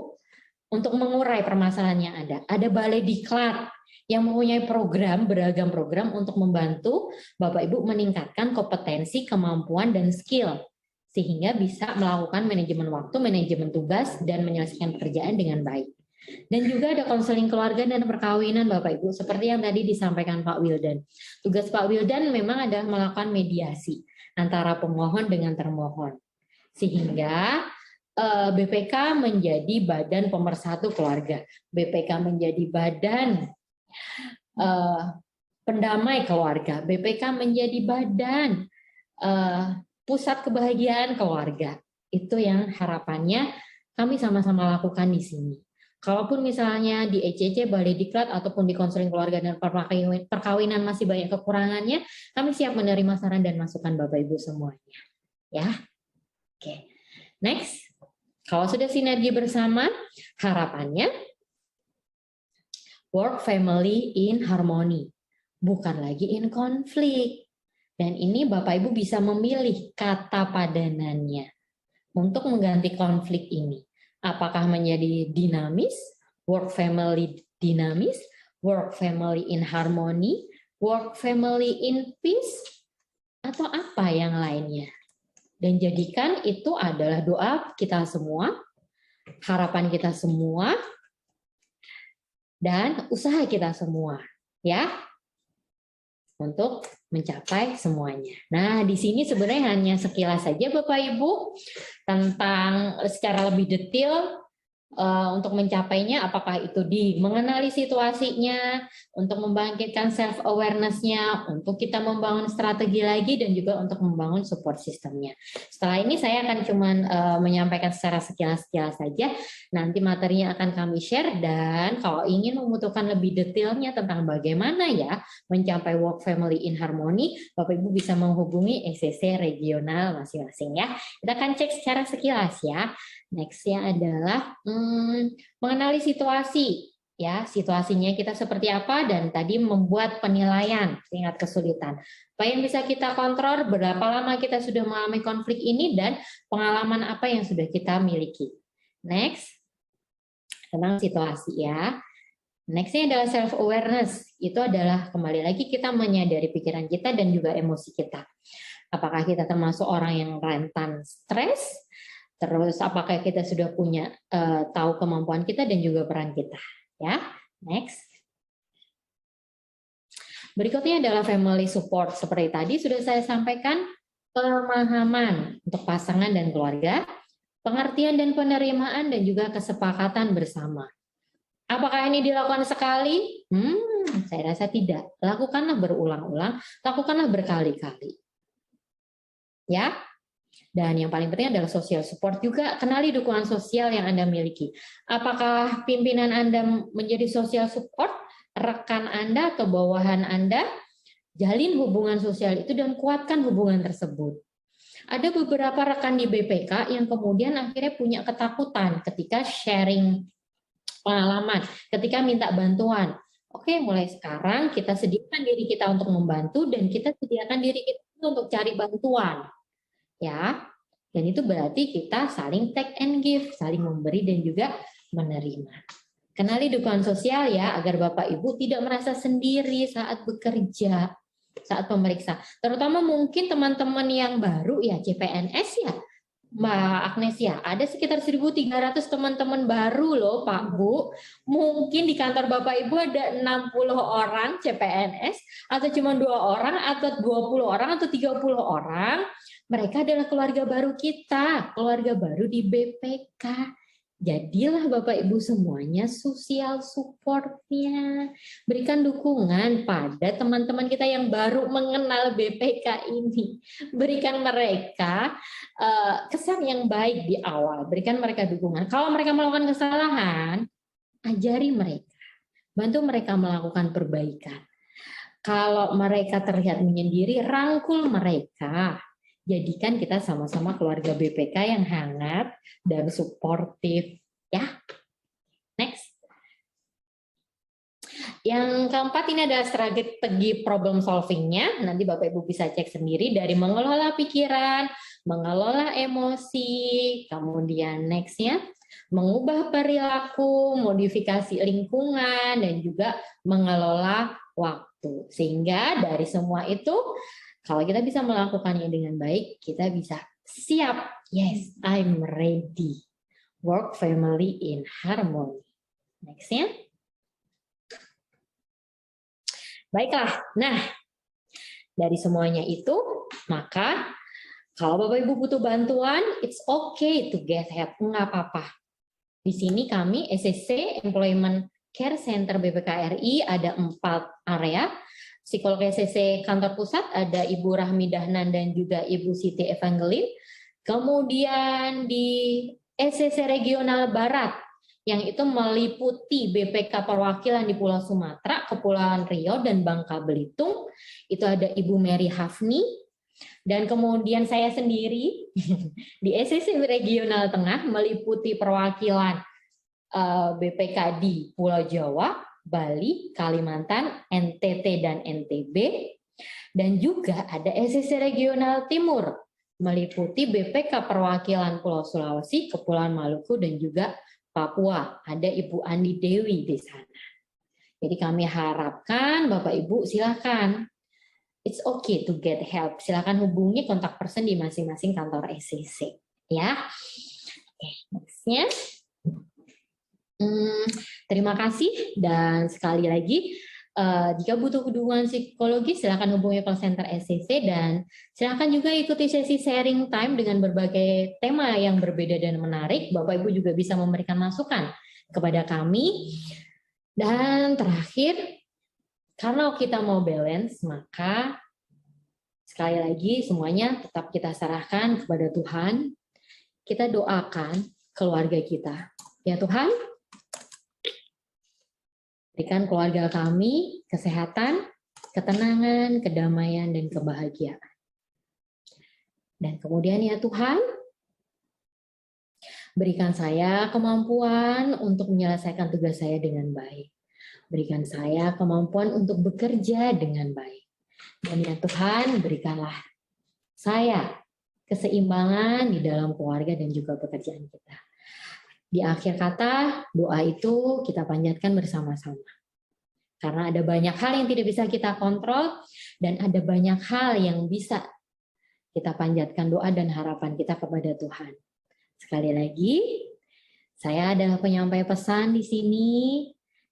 untuk mengurai permasalahan yang ada. Ada Balai Diklat yang mempunyai beragam program untuk membantu Bapak Ibu meningkatkan kompetensi, kemampuan, dan skill sehingga bisa melakukan manajemen waktu, manajemen tugas, dan menyelesaikan pekerjaan dengan baik. Dan juga ada konseling keluarga dan perkawinan Bapak Ibu, seperti yang tadi disampaikan Pak Wildan. Tugas Pak Wildan memang adalah melakukan mediasi antara pemohon dengan termohon. Sehingga BPK menjadi badan pemersatu keluarga. BPK menjadi badan pendamai keluarga. BPK menjadi badan pusat kebahagiaan keluarga. Itu yang harapannya kami sama-sama lakukan di sini. Kalaupun misalnya di ECC, Balai Diklat, ataupun di konseling keluarga dan perkawinan masih banyak kekurangannya, kami siap menerima saran dan masukan Bapak Ibu semuanya. Ya, oke. Next, kalau sudah sinergi bersama, harapannya work family in harmony, bukan lagi in konflik. Dan ini Bapak Ibu bisa memilih kata padanannya untuk mengganti konflik ini. Apakah menjadi dinamis, work family dinamis, work family in harmony, work family in peace, atau apa yang lainnya. Dan jadikan itu adalah doa kita semua, harapan kita semua, dan usaha kita semua, ya, untuk mencapai semuanya. Nah, di sini sebenarnya hanya sekilas saja Bapak Ibu tentang secara lebih detail untuk mencapainya, apakah itu di mengenali situasinya, untuk membangkitkan self awareness-nya, untuk kita membangun strategi lagi, dan juga untuk membangun support sistemnya. Setelah ini saya akan cuman menyampaikan secara sekilas-sekilas saja. Nanti materinya akan kami share, dan kalau ingin membutuhkan lebih detailnya tentang bagaimana ya mencapai work family in harmony, Bapak Ibu bisa menghubungi SCC regional masing-masing ya. Kita akan cek secara sekilas ya. Next-nya adalah mengenali situasi ya situasinya kita seperti apa, dan tadi membuat penilaian tingkat kesulitan. Apa yang bisa kita kontrol, berapa lama kita sudah mengalami konflik ini, dan pengalaman apa yang sudah kita miliki. Next, tentang situasi ya. Nextnya adalah self-awareness. Itu adalah kembali lagi kita menyadari pikiran kita dan juga emosi kita. Apakah kita termasuk orang yang rentan stres? Terus apakah kita sudah punya tahu kemampuan kita dan juga peran kita? Ya, next. Berikutnya adalah family support. Seperti tadi sudah saya sampaikan, pemahaman untuk pasangan dan keluarga, pengertian dan penerimaan, dan juga kesepakatan bersama. Apakah ini dilakukan sekali? Saya rasa tidak. Lakukanlah berulang-ulang, lakukanlah berkali-kali. Ya. Dan yang paling penting adalah social support juga. Kenali dukungan sosial yang Anda miliki. Apakah pimpinan Anda menjadi social support, rekan Anda atau bawahan Anda? Jalin hubungan sosial itu dan kuatkan hubungan tersebut. Ada beberapa rekan di BPK yang kemudian akhirnya punya ketakutan ketika sharing pengalaman, ketika minta bantuan. Oke, mulai sekarang kita sediakan diri kita untuk membantu dan kita sediakan diri kita untuk cari bantuan. Ya. Dan itu berarti kita saling take and give, saling memberi dan juga menerima. Kenali dukungan sosial ya, agar Bapak Ibu tidak merasa sendiri saat bekerja, saat pemeriksa. Terutama mungkin teman-teman yang baru ya, CPNS ya, Mbak Agnes ya, ada sekitar 1.300 teman-teman baru loh Pak Bu. Mungkin di kantor Bapak Ibu ada 60 orang CPNS, atau cuma 2 orang, atau 20 orang, atau 30 orang. Mereka adalah keluarga baru kita, keluarga baru di BPK. Jadilah Bapak Ibu semuanya social support-nya. Berikan dukungan pada teman-teman kita yang baru mengenal BPK ini. Berikan mereka kesan yang baik di awal. Berikan mereka dukungan. Kalau mereka melakukan kesalahan, ajari mereka. Bantu mereka melakukan perbaikan. Kalau mereka terlihat menyendiri, rangkul mereka. Jadikan kita sama-sama keluarga BPK yang hangat dan suportif. Ya, next. Yang keempat ini adalah strategi problem solving-nya. Nanti Bapak Ibu bisa cek sendiri dari mengelola pikiran, mengelola emosi, kemudian next-nya mengubah perilaku, modifikasi lingkungan, dan juga mengelola waktu. Sehingga dari semua itu, kalau kita bisa melakukannya dengan baik, kita bisa siap. Yes, I'm ready. Work family in harmony. Next-nya. Baiklah, nah dari semuanya itu, maka kalau Bapak Ibu butuh bantuan, it's okay to get help, nggak apa-apa. Di sini kami SCC Employment Care Center BPK RI ada 4 area. Psikolog SCC kantor pusat ada Ibu Rahmi Dahnan dan juga Ibu Siti Evangeline. Kemudian di SCC Regional Barat yang itu meliputi BPK perwakilan di Pulau Sumatera, Kepulauan Riau, dan Bangka Belitung. Itu ada Ibu Mary Hafni. Dan kemudian saya sendiri di SCC Regional Tengah meliputi perwakilan BPK di Pulau Jawa, Bali, Kalimantan, NTT, dan NTB. Dan juga ada SCC Regional Timur meliputi BPK perwakilan Pulau Sulawesi, Kepulauan Maluku, dan juga Papua. Ada Ibu Andi Dewi di sana. Jadi kami harapkan Bapak Ibu silakan. It's okay to get help. Silakan hubungi kontak person di masing-masing kantor SCC. Ya. Oke, next-nya. Terima kasih dan sekali lagi jika butuh dukungan psikologi silakan hubungi call center SCC dan silakan juga ikuti sesi sharing time dengan berbagai tema yang berbeda dan menarik. Bapak Ibu juga bisa memberikan masukan kepada kami. Dan terakhir, kalau kita mau balance, maka sekali lagi semuanya tetap kita serahkan kepada Tuhan. Kita doakan keluarga kita. Ya Tuhan, berikan keluarga kami kesehatan, ketenangan, kedamaian, dan kebahagiaan. Dan kemudian ya Tuhan, Berikan saya kemampuan untuk menyelesaikan tugas saya dengan baik. Berikan saya kemampuan untuk bekerja dengan baik. Dan ya Tuhan, berikanlah saya keseimbangan di dalam keluarga dan juga pekerjaan kita. Di akhir kata, doa itu kita panjatkan bersama-sama. Karena ada banyak hal yang tidak bisa kita kontrol dan ada banyak hal yang bisa kita panjatkan doa dan harapan kita kepada Tuhan. Sekali lagi, saya adalah penyampai pesan di sini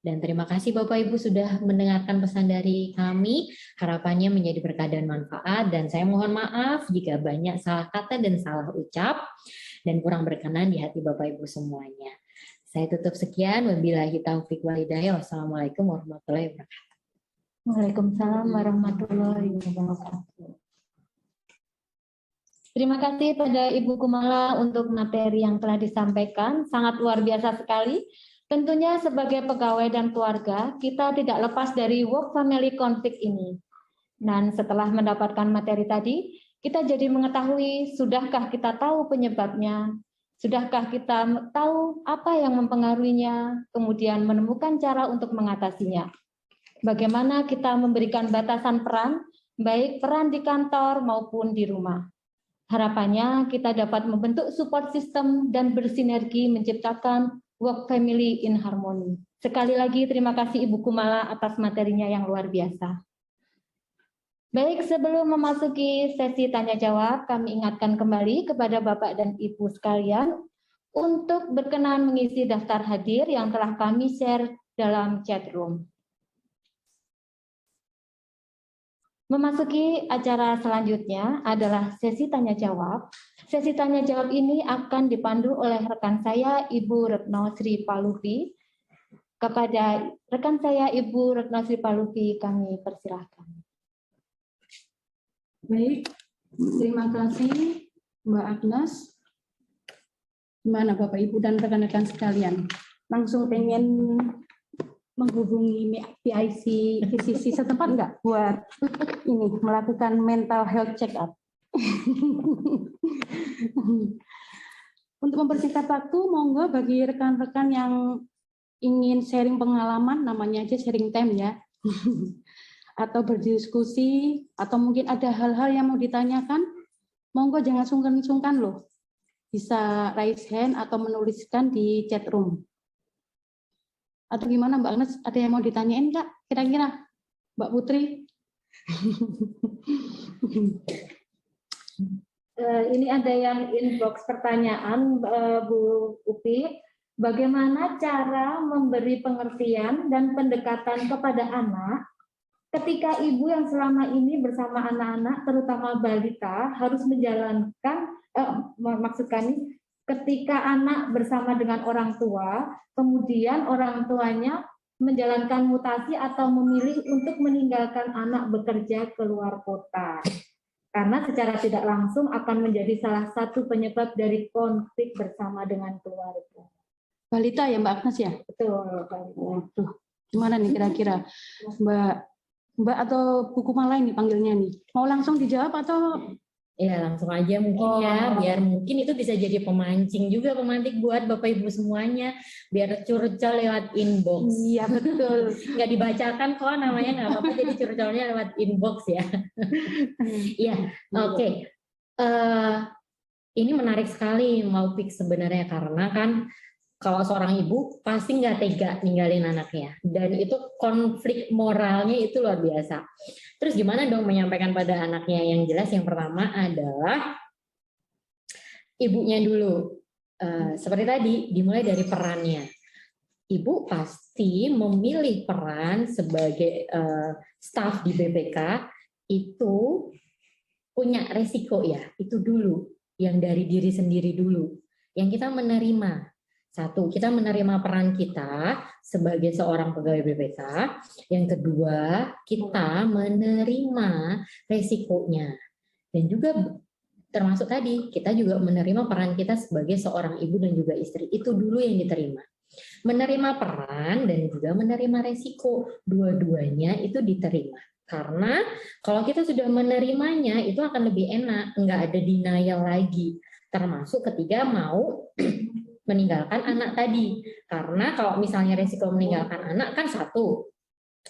dan terima kasih Bapak Ibu sudah mendengarkan pesan dari kami. Harapannya menjadi berkah dan manfaat dan saya mohon maaf jika banyak salah kata dan salah ucap dan kurang berkenan di hati Bapak Ibu semuanya. Saya tutup sekian. Wabillahi taufiq wal hidayah. Wassalamualaikum warahmatullahi wabarakatuh. Waalaikumsalam warahmatullahi wabarakatuh. Terima kasih pada Ibu Kumala untuk materi yang telah disampaikan, sangat luar biasa sekali. Tentunya sebagai pegawai dan keluarga, kita tidak lepas dari work family conflict ini. Dan setelah mendapatkan materi tadi, kita jadi mengetahui sudahkah kita tahu penyebabnya, sudahkah kita tahu apa yang mempengaruhinya, kemudian menemukan cara untuk mengatasinya. Bagaimana kita memberikan batasan peran, baik peran di kantor maupun di rumah. Harapannya kita dapat membentuk support system dan bersinergi menciptakan work family in harmony. Sekali lagi terima kasih Ibu Kumala atas materinya yang luar biasa. Baik, sebelum memasuki sesi tanya jawab, kami ingatkan kembali kepada Bapak dan Ibu sekalian untuk berkenan mengisi daftar hadir yang telah kami share dalam chat room. Memasuki acara selanjutnya adalah sesi tanya jawab. Sesi tanya jawab ini akan dipandu oleh rekan saya Ibu Retno Sri Paluvi. Kepada rekan saya Ibu Retno Sri Paluvi kami persilahkan. Baik, terima kasih Mbak Agnes. Gimana Bapak Ibu dan rekan-rekan sekalian? Langsung pengen menghubungi PIC VCC setempat nggak buat ini melakukan mental health check up. Untuk mempersingkat waktu, monggo bagi rekan-rekan yang ingin sharing pengalaman, namanya aja sharing time ya, atau berdiskusi, atau mungkin ada hal-hal yang mau ditanyakan, monggo jangan sungkan-sungkan loh. Bisa raise hand atau menuliskan di chat room. Atau gimana Mbak Agnes, ada yang mau ditanyain Kak? Kira-kira Mbak Putri? Ini ada yang inbox pertanyaan Bu Upi, bagaimana cara memberi pengertian dan pendekatan kepada anak ketika ibu yang selama ini bersama anak-anak, terutama balita, harus menjalankan, maksud kami, ketika anak bersama dengan orang tua, kemudian orang tuanya menjalankan mutasi atau memilih untuk meninggalkan anak bekerja keluar kota. Karena secara tidak langsung akan menjadi salah satu penyebab dari konflik bersama dengan keluarga. Balita ya Mbak Agnes ya? Betul, balita. Gimana nih kira-kira Mbak atau Bu Kumala ini panggilnya nih? Mau langsung dijawab atau? Ya langsung aja mungkin ya, biar mungkin itu bisa jadi pemancing juga, pemantik buat Bapak Ibu semuanya, biar curcol lewat inbox. Iya betul. Nggak dibacakan kok namanya, nggak apa-apa, jadi curcolnya lewat inbox ya. Iya, oke. Ini menarik sekali mau pick sebenarnya, karena kan kalau seorang ibu pasti nggak tega ninggalin anaknya, dan itu konflik moralnya itu luar biasa. Terus gimana dong menyampaikan pada anaknya? Yang jelas yang pertama adalah ibunya dulu. Seperti tadi, dimulai dari perannya. Ibu pasti memilih peran sebagai staf di BPK itu punya resiko ya, itu dulu. Yang dari diri sendiri dulu. Yang kita menerima. Satu, kita menerima peran kita sebagai seorang pegawai BPK. Yang kedua, kita menerima resikonya. Dan juga termasuk tadi, kita juga menerima peran kita sebagai seorang ibu dan juga istri. Itu dulu yang diterima. Menerima peran dan juga menerima resiko. Dua-duanya itu diterima. Karena kalau kita sudah menerimanya, itu akan lebih enak. Nggak ada denial lagi. Termasuk ketika mau meninggalkan anak tadi. Karena kalau misalnya resiko meninggalkan anak kan satu,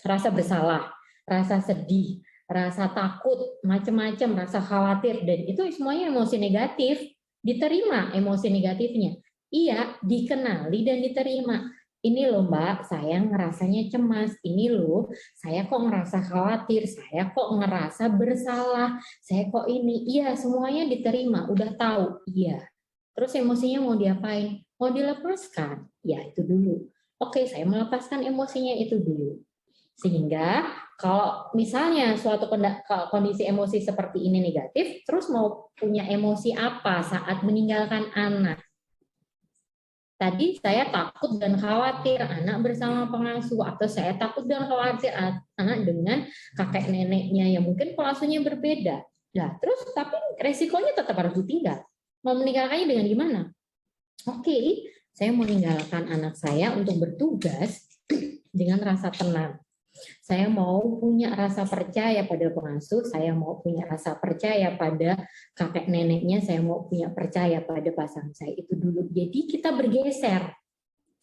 rasa bersalah, rasa sedih, rasa takut, macam-macam, rasa khawatir, dan itu semuanya emosi negatif. Diterima emosi negatifnya. Iya, dikenali dan diterima. Ini loh Mbak, saya ngerasanya cemas. Ini loh, saya kok ngerasa khawatir. Saya kok ngerasa bersalah. Saya kok ini. Iya, semuanya diterima. Udah tahu. Iya. Terus emosinya mau diapain? Mau dilepaskan? Ya, itu dulu. Oke, saya melepaskan emosinya itu dulu. Sehingga kalau misalnya suatu kondisi emosi seperti ini negatif, terus mau punya emosi apa saat meninggalkan anak? Tadi saya takut dan khawatir anak bersama pengasuh, atau saya takut dan khawatir anak dengan kakek neneknya yang mungkin pengasuhnya berbeda. Nah, terus tapi resikonya tetap harus ditinggal. Mau meninggalkannya dengan gimana? Oke, saya meninggalkan anak saya untuk bertugas dengan rasa tenang. Saya mau punya rasa percaya pada pengasuh, saya mau punya rasa percaya pada kakek neneknya, saya mau punya percaya pada pasangan saya, itu dulu. Jadi kita bergeser,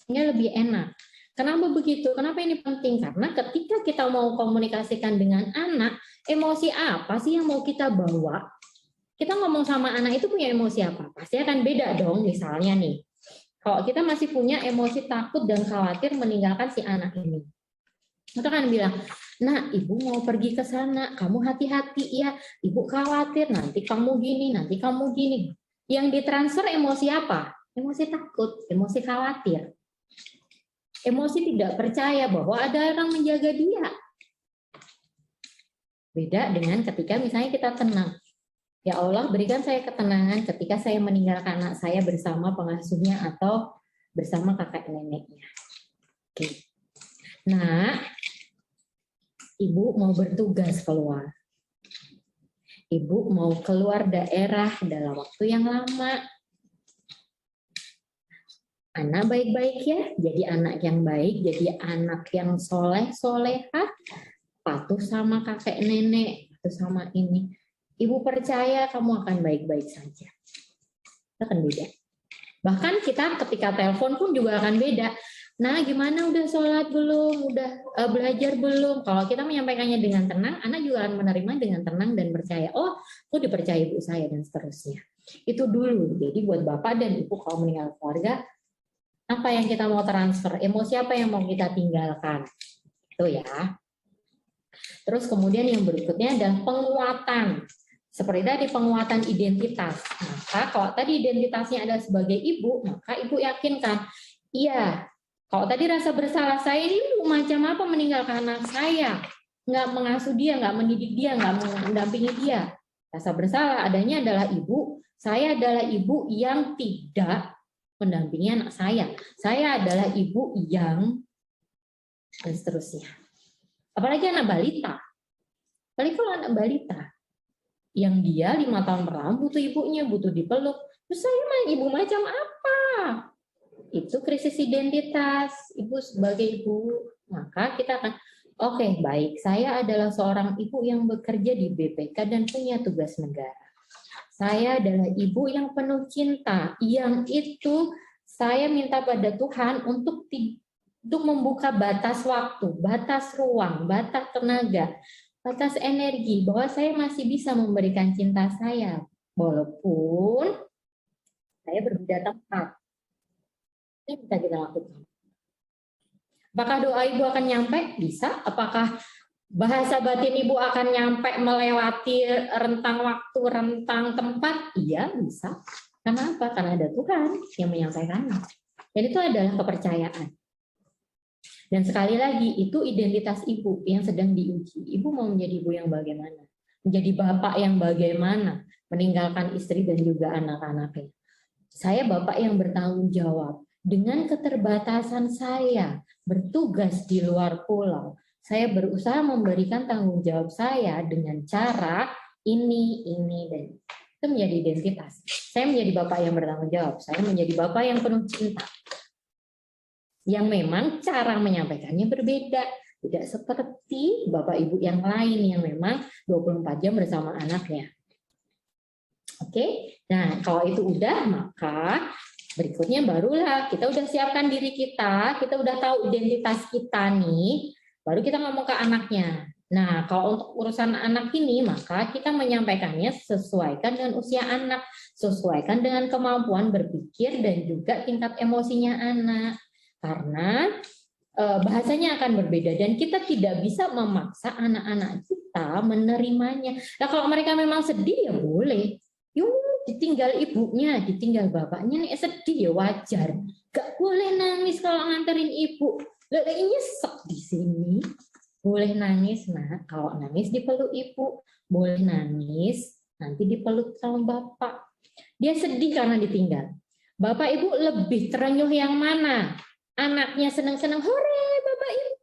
sehingga lebih enak. Kenapa begitu? Kenapa ini penting? Karena ketika kita mau komunikasikan dengan anak, emosi apa sih yang mau kita bawa? Kita ngomong sama anak itu punya emosi apa? Pasti akan beda dong. Misalnya nih, kalau kita masih punya emosi takut dan khawatir meninggalkan si anak ini, kita kan bilang, nah ibu mau pergi ke sana, kamu hati-hati ya, ibu khawatir, nanti kamu gini, nanti kamu gini. Yang ditransfer emosi apa? Emosi takut, emosi khawatir. Emosi tidak percaya bahwa ada orang menjaga dia. Beda dengan ketika misalnya kita tenang. Ya Allah, berikan saya ketenangan ketika saya meninggalkan anak saya bersama pengasuhnya atau bersama kakek neneknya. Oke. Nah, ibu mau bertugas keluar. Ibu mau keluar daerah dalam waktu yang lama. Anak baik-baik ya, jadi anak yang baik, jadi anak yang soleh-solehah, patuh sama kakek nenek, patuh sama ini. Ibu percaya kamu akan baik-baik saja. Itu akan beda. Bahkan kita ketika telepon pun juga akan beda. Nah, gimana udah sholat belum? Udah belajar belum? Kalau kita menyampaikannya dengan tenang, anak juga akan menerima dengan tenang dan percaya. Oh, aku dipercaya ibu saya dan seterusnya. Itu dulu. Jadi buat bapak dan ibu kalau meninggal keluarga, apa yang kita mau transfer? Emosi apa yang mau kita tinggalkan? Itu ya. Terus kemudian yang berikutnya adalah penguatan. Seperti tadi penguatan identitas. Maka kalau tadi identitasnya adalah sebagai ibu, maka ibu yakinkan, iya, kalau tadi rasa bersalah saya ini macam apa meninggalkan anak saya, nggak mengasuh dia, nggak mendidik dia, nggak mendampingi dia. Rasa bersalah adanya adalah ibu, saya adalah ibu yang tidak mendampingi anak saya. Saya adalah ibu yang dan seterusnya. Apalagi anak balita. Apalagi kalau anak balita yang dia 5 tahun pertama butuh ibunya, butuh dipeluk. Terus saya ibu macam apa? Itu krisis identitas. Ibu sebagai ibu, maka kita akan, oke, baik, saya adalah seorang ibu yang bekerja di BPK dan punya tugas negara. Saya adalah ibu yang penuh cinta, yang itu saya minta pada Tuhan untuk membuka batas waktu, batas ruang, batas tenaga, batas energi, bahwa saya masih bisa memberikan cinta saya, walaupun saya berbeda tempat. Ini bisa kita lakukan. Apakah doa ibu akan nyampe? Bisa. Apakah bahasa batin ibu akan nyampe melewati rentang waktu, rentang tempat? Iya, bisa. Kenapa? Karena ada Tuhan yang menyampaikannya. Dan itu adalah kepercayaan. Dan sekali lagi, itu identitas ibu yang sedang diuji. Ibu mau menjadi ibu yang bagaimana? Menjadi bapak yang bagaimana? Meninggalkan istri dan juga anak-anaknya. Saya bapak yang bertanggung jawab. Dengan keterbatasan saya, bertugas di luar pulau, saya berusaha memberikan tanggung jawab saya dengan cara ini, dan itu menjadi identitas. Saya menjadi bapak yang bertanggung jawab. Saya menjadi bapak yang penuh cinta. Yang memang cara menyampaikannya berbeda. Tidak seperti bapak ibu yang lain yang memang 24 jam bersama anaknya. Oke, nah kalau itu udah, maka Berikutnya barulah kita udah siapkan diri kita udah tahu identitas kita nih, baru kita ngomong ke anaknya. Nah, kalau untuk urusan anak ini, maka kita menyampaikannya sesuaikan dengan usia anak, sesuaikan dengan kemampuan berpikir dan juga tingkat emosinya anak. Karena bahasanya akan berbeda dan kita tidak bisa memaksa anak-anak kita menerimanya. Nah, kalau mereka memang sedih ya boleh. Yuk, ditinggal ibunya, ditinggal bapaknya, sedih ya wajar. Gak boleh nangis kalau nganterin ibu. Loh, ini nyesek di sini. Boleh nangis, nah kalau nangis dipeluk ibu. Boleh nangis, nanti dipeluk sama bapak. Dia sedih karena ditinggal. Bapak ibu lebih terenyuh yang mana? Anaknya senang-senang, hore, bapak ibu.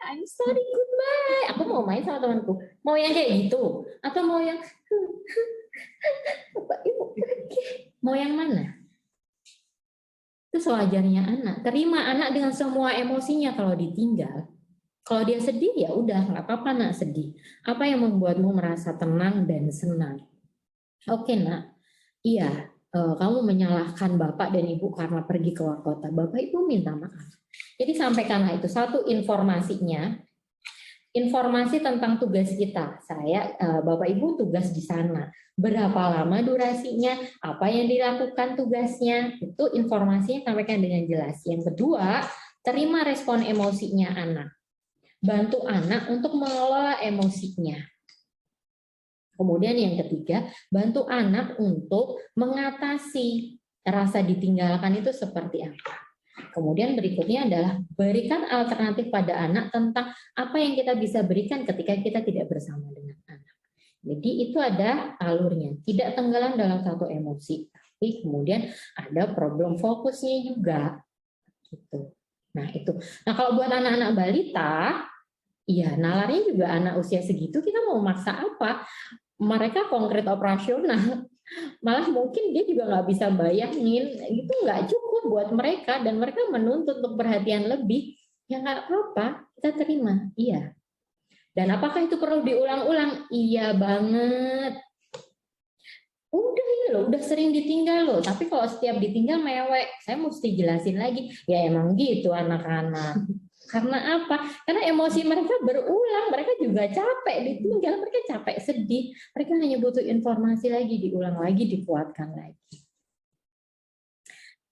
I'm sorry, goodbye. Aku mau main sama temanku. Mau yang kayak gitu? Atau mau yang bapak ibu pergi? Mau yang mana? Itu sewajarnya anak. Terima anak dengan semua emosinya kalau ditinggal. Kalau dia sedih ya udah, nggak apa-apa nak sedih. Apa yang membuatmu merasa tenang dan senang? Oke nak, iya. Kamu menyalahkan bapak dan ibu karena pergi keluar kota. Bapak ibu minta maaf. Jadi sampaikanlah itu satu informasinya, informasi tentang tugas kita. Saya, bapak ibu tugas di sana. Berapa lama durasinya? Apa yang dilakukan tugasnya? Itu informasinya sampaikan dengan jelas. Yang kedua, terima respon emosinya anak. Bantu anak untuk mengelola emosinya. Kemudian yang ketiga, bantu anak untuk mengatasi rasa ditinggalkan itu seperti apa. Kemudian berikutnya adalah berikan alternatif pada anak tentang apa yang kita bisa berikan ketika kita tidak bersama dengan anak. Jadi itu ada alurnya, tidak tenggelam dalam satu emosi, tapi kemudian ada problem fokusnya juga. Gitu. Nah itu. Nah kalau buat anak-anak balita, iya nalarnya juga anak usia segitu kita mau maksa apa? Mereka konkret operasional, malah mungkin dia juga nggak bisa bayangin, itu nggak cukup buat mereka dan mereka menuntut untuk perhatian lebih, ya nggak apa-apa, kita terima, iya. Dan apakah itu perlu diulang-ulang? Iya banget. Udah ini loh, udah sering ditinggal loh, tapi kalau setiap ditinggal mewek, saya mesti jelasin lagi, ya emang gitu anak-anak. Karena apa? Karena emosi mereka berulang, mereka juga capek ditinggal, mereka capek sedih, mereka hanya butuh informasi lagi, diulang lagi, dikuatkan lagi.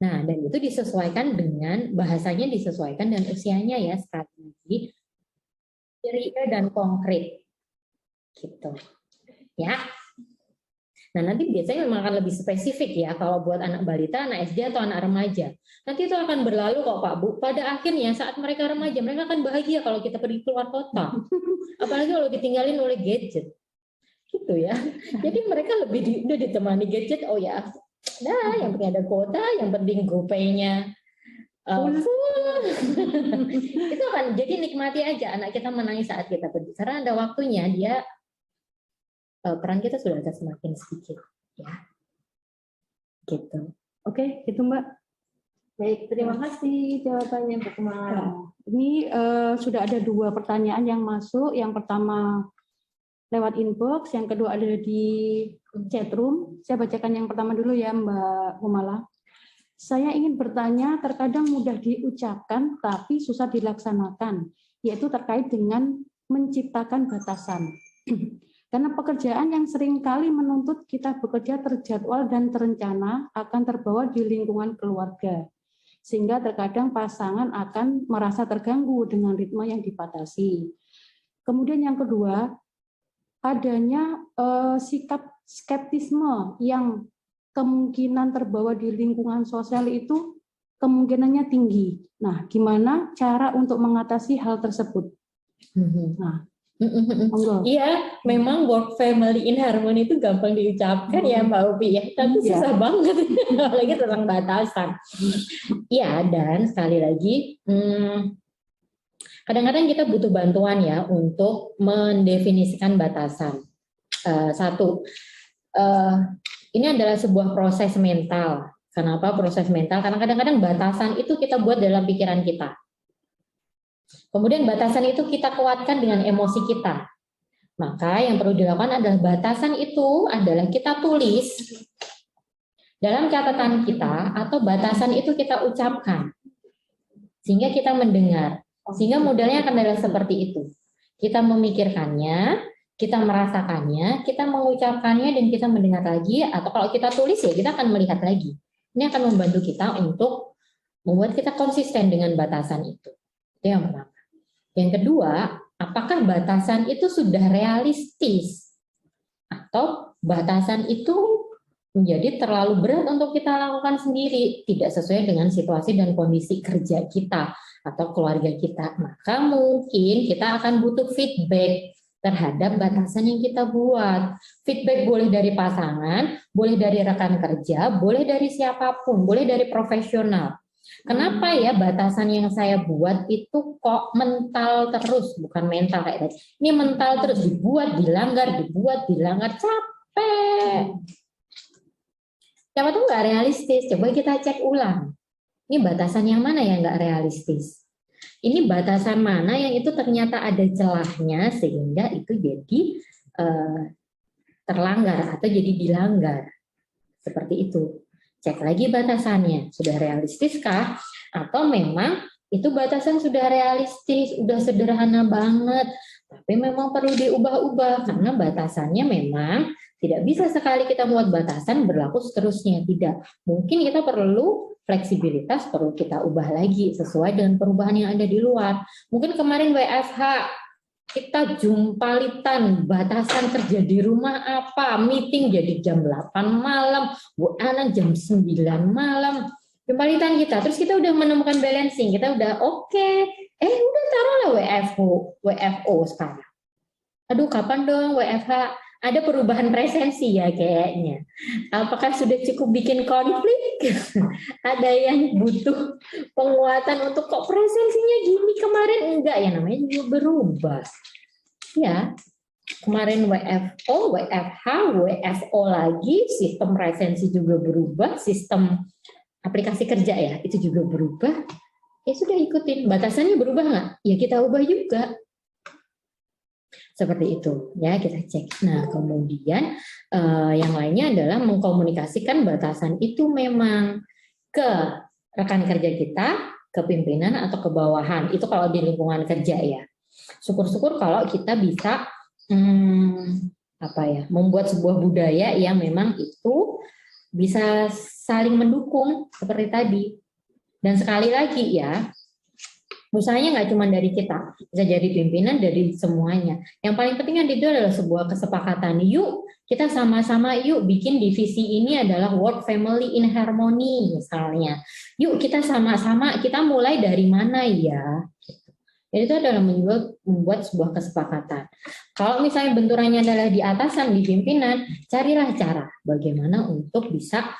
Nah, dan itu disesuaikan dengan, bahasanya disesuaikan dengan usianya ya, strategi, ceria dan konkret. Gitu. Ya. Nah, nanti biasanya memang akan lebih spesifik ya, kalau buat anak balita, anak SD, atau anak remaja. Nanti itu akan berlalu kok Pak Bu. Pada akhirnya saat mereka remaja, mereka akan bahagia kalau kita pergi keluar kota. Apalagi kalau ditinggalin oleh gadget. Gitu ya. Jadi mereka lebih udah ditemani gadget, oh ya, nah yang penting ada kuota, yang penting GoPay-nya full. Itu akan jadi nikmati aja anak kita menangis saat kita pergi. Karena ada waktunya dia peran kita sudah agak semakin sedikit ya gitu. Oke, itu Mbak. Baik, terima kasih jawabannya Bu Kumala. Nah, ini sudah ada 2 pertanyaan yang masuk. Yang pertama lewat inbox, yang kedua ada di chat room. Saya bacakan yang pertama dulu ya Mbak Kumala. Saya ingin bertanya, terkadang mudah diucapkan tapi susah dilaksanakan, yaitu terkait dengan menciptakan batasan. Karena pekerjaan yang seringkali menuntut kita bekerja terjadwal dan terencana akan terbawa di lingkungan keluarga. Sehingga terkadang pasangan akan merasa terganggu dengan ritme yang dibatasi. Kemudian yang kedua, adanya sikap skeptisme yang kemungkinan terbawa di lingkungan sosial itu kemungkinannya tinggi. Nah, gimana cara untuk mengatasi hal tersebut? Nah, iya, memang work family in harmony itu gampang diucapkan ya Mbak Upi ya, tapi susah banget apalagi tentang batasan. Iya, dan sekali lagi kadang-kadang kita butuh bantuan ya untuk mendefinisikan batasan. Satu, ini adalah sebuah proses mental. Kenapa proses mental? Karena kadang-kadang batasan itu kita buat dalam pikiran kita. Kemudian batasan itu kita kuatkan dengan emosi kita. Maka yang perlu dilakukan adalah batasan itu adalah kita tulis Dalam catatan kita atau batasan itu kita ucapkan, sehingga kita mendengar. Sehingga modelnya akan adalah seperti itu. Kita memikirkannya, kita merasakannya, kita mengucapkannya, dan kita mendengar lagi, atau kalau kita tulis ya kita akan melihat lagi. Ini akan membantu kita untuk membuat kita konsisten dengan batasan itu. Itu yang pertama. Yang kedua, apakah batasan itu sudah realistis? Atau batasan itu menjadi terlalu berat untuk kita lakukan sendiri, tidak sesuai dengan situasi dan kondisi kerja kita atau keluarga kita. Maka mungkin kita akan butuh feedback terhadap batasan yang kita buat. Feedback boleh dari pasangan, boleh dari rekan kerja, boleh dari siapapun, boleh dari profesional. Kenapa ya batasan yang saya buat itu kok mental terus, bukan mental kayak tadi. Ini mental terus, dibuat, dilanggar, capek. Siapa tuh nggak realistis, coba kita cek ulang. Ini batasan yang mana yang nggak realistis? Ini batasan mana yang itu ternyata ada celahnya sehingga itu jadi terlanggar atau jadi dilanggar. Seperti itu. Cek lagi batasannya, sudah realistiskah? Atau memang itu batasan sudah realistis, sudah sederhana banget, tapi memang perlu diubah-ubah karena batasannya memang tidak bisa sekali kita buat batasan berlaku seterusnya, tidak. Mungkin kita perlu fleksibilitas, perlu kita ubah lagi sesuai dengan perubahan yang ada di luar. Mungkin kemarin WFH kita jumpalitan, batasan kerja di rumah apa, meeting jadi jam 8 malam, anak jam 9 malam, jumpalitan kita. Terus kita udah menemukan balancing, kita udah oke. Udah taruhlah WFO sekarang. Aduh, kapan dong WFH? Ada perubahan presensi ya kayaknya. Apakah sudah cukup bikin konflik? Ada yang butuh penguatan untuk kok presensinya gini kemarin enggak ya, namanya juga berubah. Ya, kemarin WFO, WFH, WFO lagi, sistem presensi juga berubah, sistem aplikasi kerja ya itu juga berubah. Ya sudah ikutin, batasannya berubah nggak? Ya kita ubah juga. Seperti itu ya, kita cek. Nah kemudian yang lainnya adalah mengkomunikasikan batasan itu memang ke rekan kerja kita, ke pimpinan atau ke bawahan. Itu kalau di lingkungan kerja ya. Syukur-syukur kalau kita bisa membuat sebuah budaya yang memang itu bisa saling mendukung seperti tadi. Dan sekali lagi ya, usahanya nggak cuma dari kita, bisa jadi pimpinan, dari semuanya. Yang paling penting itu adalah sebuah kesepakatan. Yuk, kita sama-sama yuk bikin divisi ini adalah work family in harmony misalnya. Yuk kita sama-sama, kita mulai dari mana ya? Jadi itu adalah membuat sebuah kesepakatan. Kalau misalnya benturannya adalah di atasan, di pimpinan, carilah cara bagaimana untuk bisa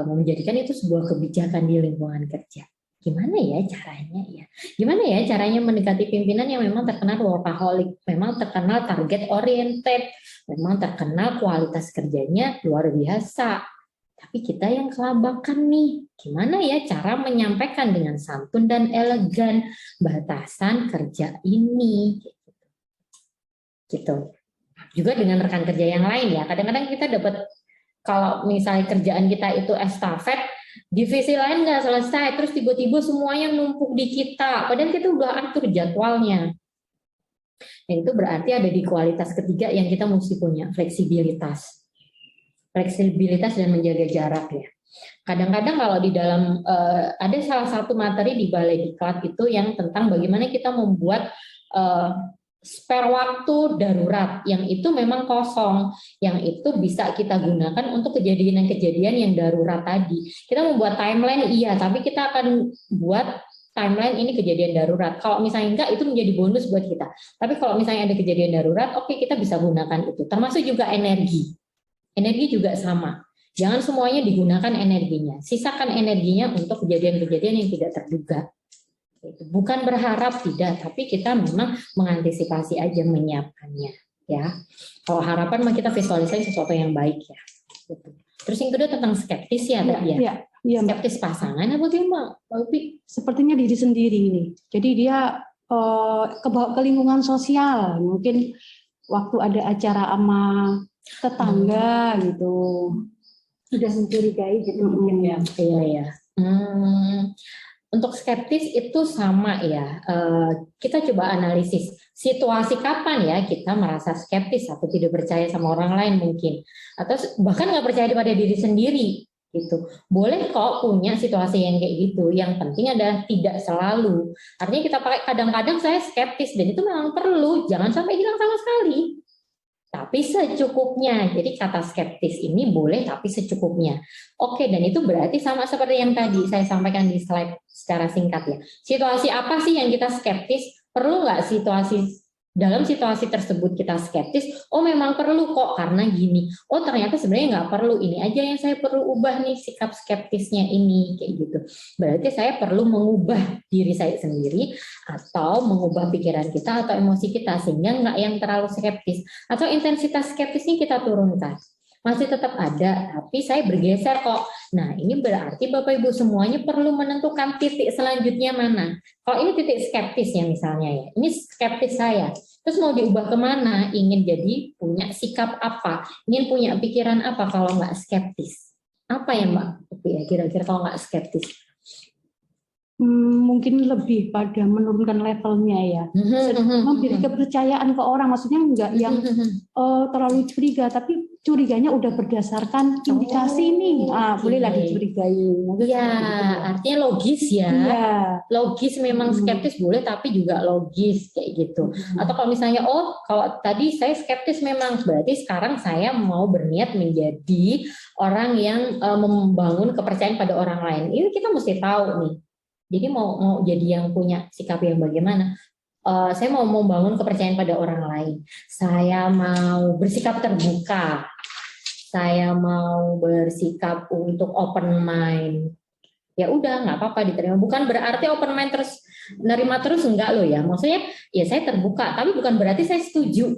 menjadikan itu sebuah kebijakan di lingkungan kerja. Gimana ya caranya ya? Gimana ya caranya mendekati pimpinan yang memang terkenal workaholic, memang terkenal target oriented, memang terkenal kualitas kerjanya luar biasa. Tapi kita yang kelabakan nih, gimana ya cara menyampaikan dengan santun dan elegan batasan kerja ini? Gitu. Juga dengan rekan kerja yang lain ya. Kadang-kadang kita dapat, kalau misalnya kerjaan kita itu estafet, divisi lain nggak selesai, terus tiba-tiba semuanya numpuk di kita, padahal kita udah atur jadwalnya. Dan itu berarti ada di kualitas ketiga yang kita mesti punya, fleksibilitas. Fleksibilitas dan menjaga jarak ya. Kadang-kadang kalau di dalam, ada salah satu materi di Balai Diklat itu yang tentang bagaimana kita membuat spare waktu darurat yang itu memang kosong, yang itu bisa kita gunakan untuk kejadian-kejadian yang darurat tadi. Kita membuat timeline iya, tapi kita akan buat timeline ini kejadian darurat. Kalau misalnya enggak, itu menjadi bonus buat kita. Tapi kalau misalnya ada kejadian darurat, oke, kita bisa gunakan itu. Termasuk juga energi. Energi juga sama. Jangan semuanya digunakan energinya. Sisakan energinya untuk kejadian-kejadian yang tidak terduga. Bukan berharap tidak, tapi kita memang mengantisipasi aja, menyiapkannya ya. Kalau harapan mah kita visualisasi sesuatu yang baik ya. Terus yang kedua tentang skeptis ya tadi ya. Iya, skeptis pasangan apa gimana? Sepertinya diri sendiri ini. Jadi dia ke lingkungan sosial, mungkin waktu ada acara sama tetangga gitu. Sudah mencurigai gitu mungkin ya. Iya ya. Untuk skeptis itu sama ya. Kita coba analisis situasi kapan ya kita merasa skeptis atau tidak percaya sama orang lain mungkin, atau bahkan nggak percaya pada diri sendiri gitu. Boleh kok punya situasi yang kayak gitu. Yang penting adalah tidak selalu. Artinya kita pakai kadang-kadang saya skeptis dan itu memang perlu. Jangan sampai hilang sama sekali. Tapi secukupnya. Jadi kata skeptis ini boleh tapi secukupnya. Oke, dan itu berarti sama seperti yang tadi saya sampaikan di slide secara singkat ya. Situasi apa sih yang kita skeptis? Perlu nggak dalam situasi tersebut kita skeptis? Oh memang perlu kok karena gini. Oh ternyata sebenarnya nggak perlu, ini aja yang saya perlu ubah nih sikap skeptisnya ini kayak gitu. Berarti saya perlu mengubah diri saya sendiri atau mengubah pikiran kita atau emosi kita sehingga nggak yang terlalu skeptis atau intensitas skeptisnya kita turunkan. Masih tetap ada, tapi saya bergeser kok. Nah, ini berarti Bapak Ibu semuanya perlu menentukan titik selanjutnya mana. Kalau ini titik skeptis ya misalnya ya, ini skeptis saya. Terus mau diubah kemana? Ingin jadi punya sikap apa? Ingin punya pikiran apa kalau nggak skeptis? Apa ya Mbak? Ya, kira-kira kalau nggak skeptis? Mungkin lebih pada menurunkan levelnya ya, memberi kepercayaan ke orang, maksudnya enggak yang terlalu curiga, tapi curiganya udah berdasarkan indikasi nih, boleh lah dicurigai. Iya, artinya logis ya. Iya. Logis memang skeptis boleh, tapi juga logis kayak gitu. Atau kalau misalnya, kalau tadi saya skeptis memang berarti sekarang saya mau berniat menjadi orang yang membangun kepercayaan pada orang lain. Ini kita mesti tahu nih. Jadi mau jadi yang punya sikap yang bagaimana? Saya mau membangun kepercayaan pada orang lain. Saya mau bersikap terbuka. Saya mau bersikap untuk open mind. Ya udah nggak apa-apa diterima. Bukan berarti open mind terus nerima terus enggak loh ya. Maksudnya ya saya terbuka, tapi bukan berarti saya setuju.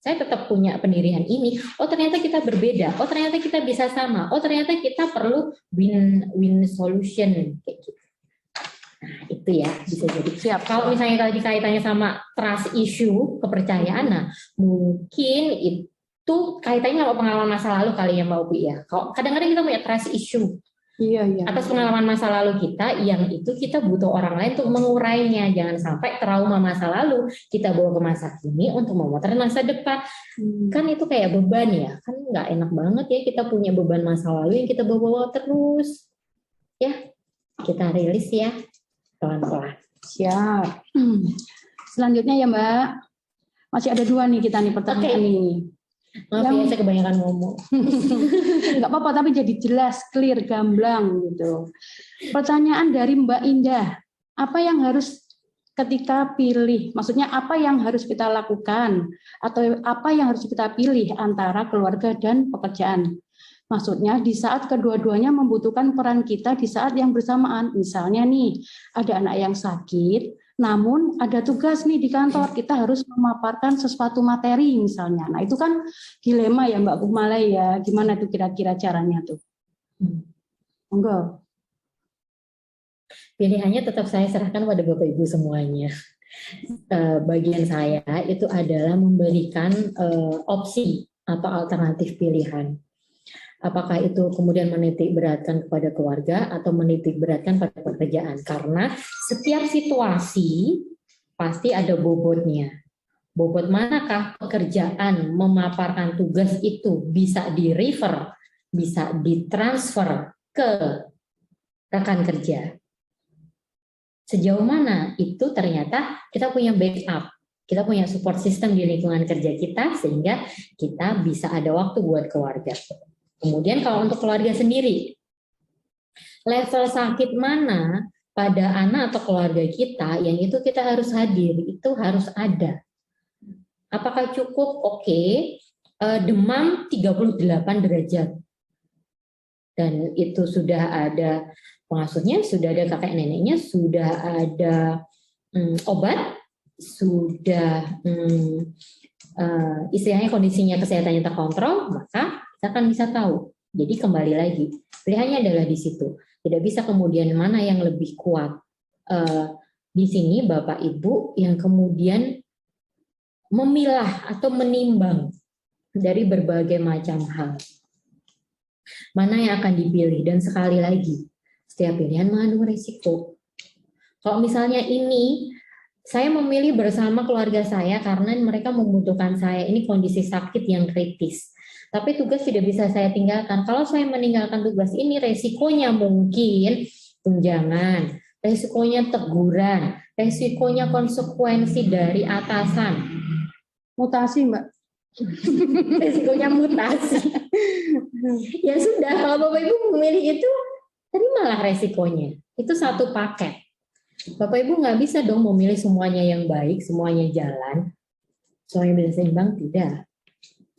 Saya tetap punya pendirian ini. Oh ternyata kita berbeda. Oh ternyata kita bisa sama. Oh ternyata kita perlu win solution kayak gitu. Nah itu ya bisa jadi. Siap. Kalau misalnya tadi kaitannya sama trust issue, kepercayaan, nah mungkin itu kaitannya sama pengalaman masa lalu kali ya Mbak Ubi ya. Kalau kadang-kadang kita punya trust issue. Iya. Atas pengalaman masa lalu kita, yang itu kita butuh orang lain untuk mengurainya. Jangan sampai trauma masa lalu kita bawa ke masa kini untuk memotret masa depan. Kan itu kayak beban ya, kan nggak enak banget ya kita punya beban masa lalu yang kita bawa-bawa terus. Ya, kita rilis ya, pelan-pelan. Siap. Selanjutnya ya Mbak, masih ada 2 nih kita nih pertanyaan nih. Maaf ya, saya kebanyakan ngomong. Nggak apa-apa, tapi jadi jelas, clear, gamblang gitu. Pertanyaan dari Mbak Indah, apa yang harus ketika pilih, maksudnya apa yang harus kita lakukan atau apa yang harus kita pilih antara keluarga dan pekerjaan? Maksudnya di saat kedua-duanya membutuhkan peran kita di saat yang bersamaan. Misalnya nih, ada anak yang sakit, namun ada tugas nih di kantor, kita harus memaparkan sesuatu materi misalnya. Nah itu kan dilema ya Mbak Kumala ya, gimana tuh kira-kira caranya tuh? Enggak. Pilihannya tetap saya serahkan pada Bapak Ibu semuanya. Bagian saya itu adalah memberikan opsi atau alternatif pilihan. Apakah itu kemudian menitik beratkan kepada keluarga atau menitik beratkan pada pekerjaan. Karena setiap situasi pasti ada bobotnya. Bobot manakah pekerjaan memaparkan tugas itu bisa di-refer, bisa ditransfer ke rekan kerja. Sejauh mana itu ternyata kita punya backup. Kita punya support system di lingkungan kerja kita sehingga kita bisa ada waktu buat keluarga. Kemudian kalau untuk keluarga sendiri, level sakit mana pada anak atau keluarga kita yang itu kita harus hadir, itu harus ada. Apakah cukup? Oke, demam 38 derajat. Dan itu sudah ada pengasuhnya, sudah ada kakek neneknya, sudah ada obat, sudah istilahnya kondisinya kesehatannya terkontrol, maka kita akan bisa tahu. Jadi kembali lagi, pilihannya adalah di situ. Tidak bisa kemudian mana yang lebih kuat. Di sini Bapak Ibu yang kemudian memilah atau menimbang dari berbagai macam hal. Mana yang akan dipilih? Dan sekali lagi, setiap pilihan mengandung risiko. Kalau misalnya ini, saya memilih bersama keluarga saya karena mereka membutuhkan saya. Ini kondisi sakit yang kritis. Tapi tugas tidak bisa saya tinggalkan. Kalau saya meninggalkan tugas ini, resikonya mungkin tunjangan, resikonya teguran, resikonya konsekuensi dari atasan. Mutasi, Mbak. Resikonya mutasi. Ya sudah, kalau Bapak Ibu memilih itu, terimalah resikonya. Itu satu paket. Bapak Ibu nggak bisa dong memilih semuanya yang baik, semuanya jalan, semuanya bisa seimbang, tidak.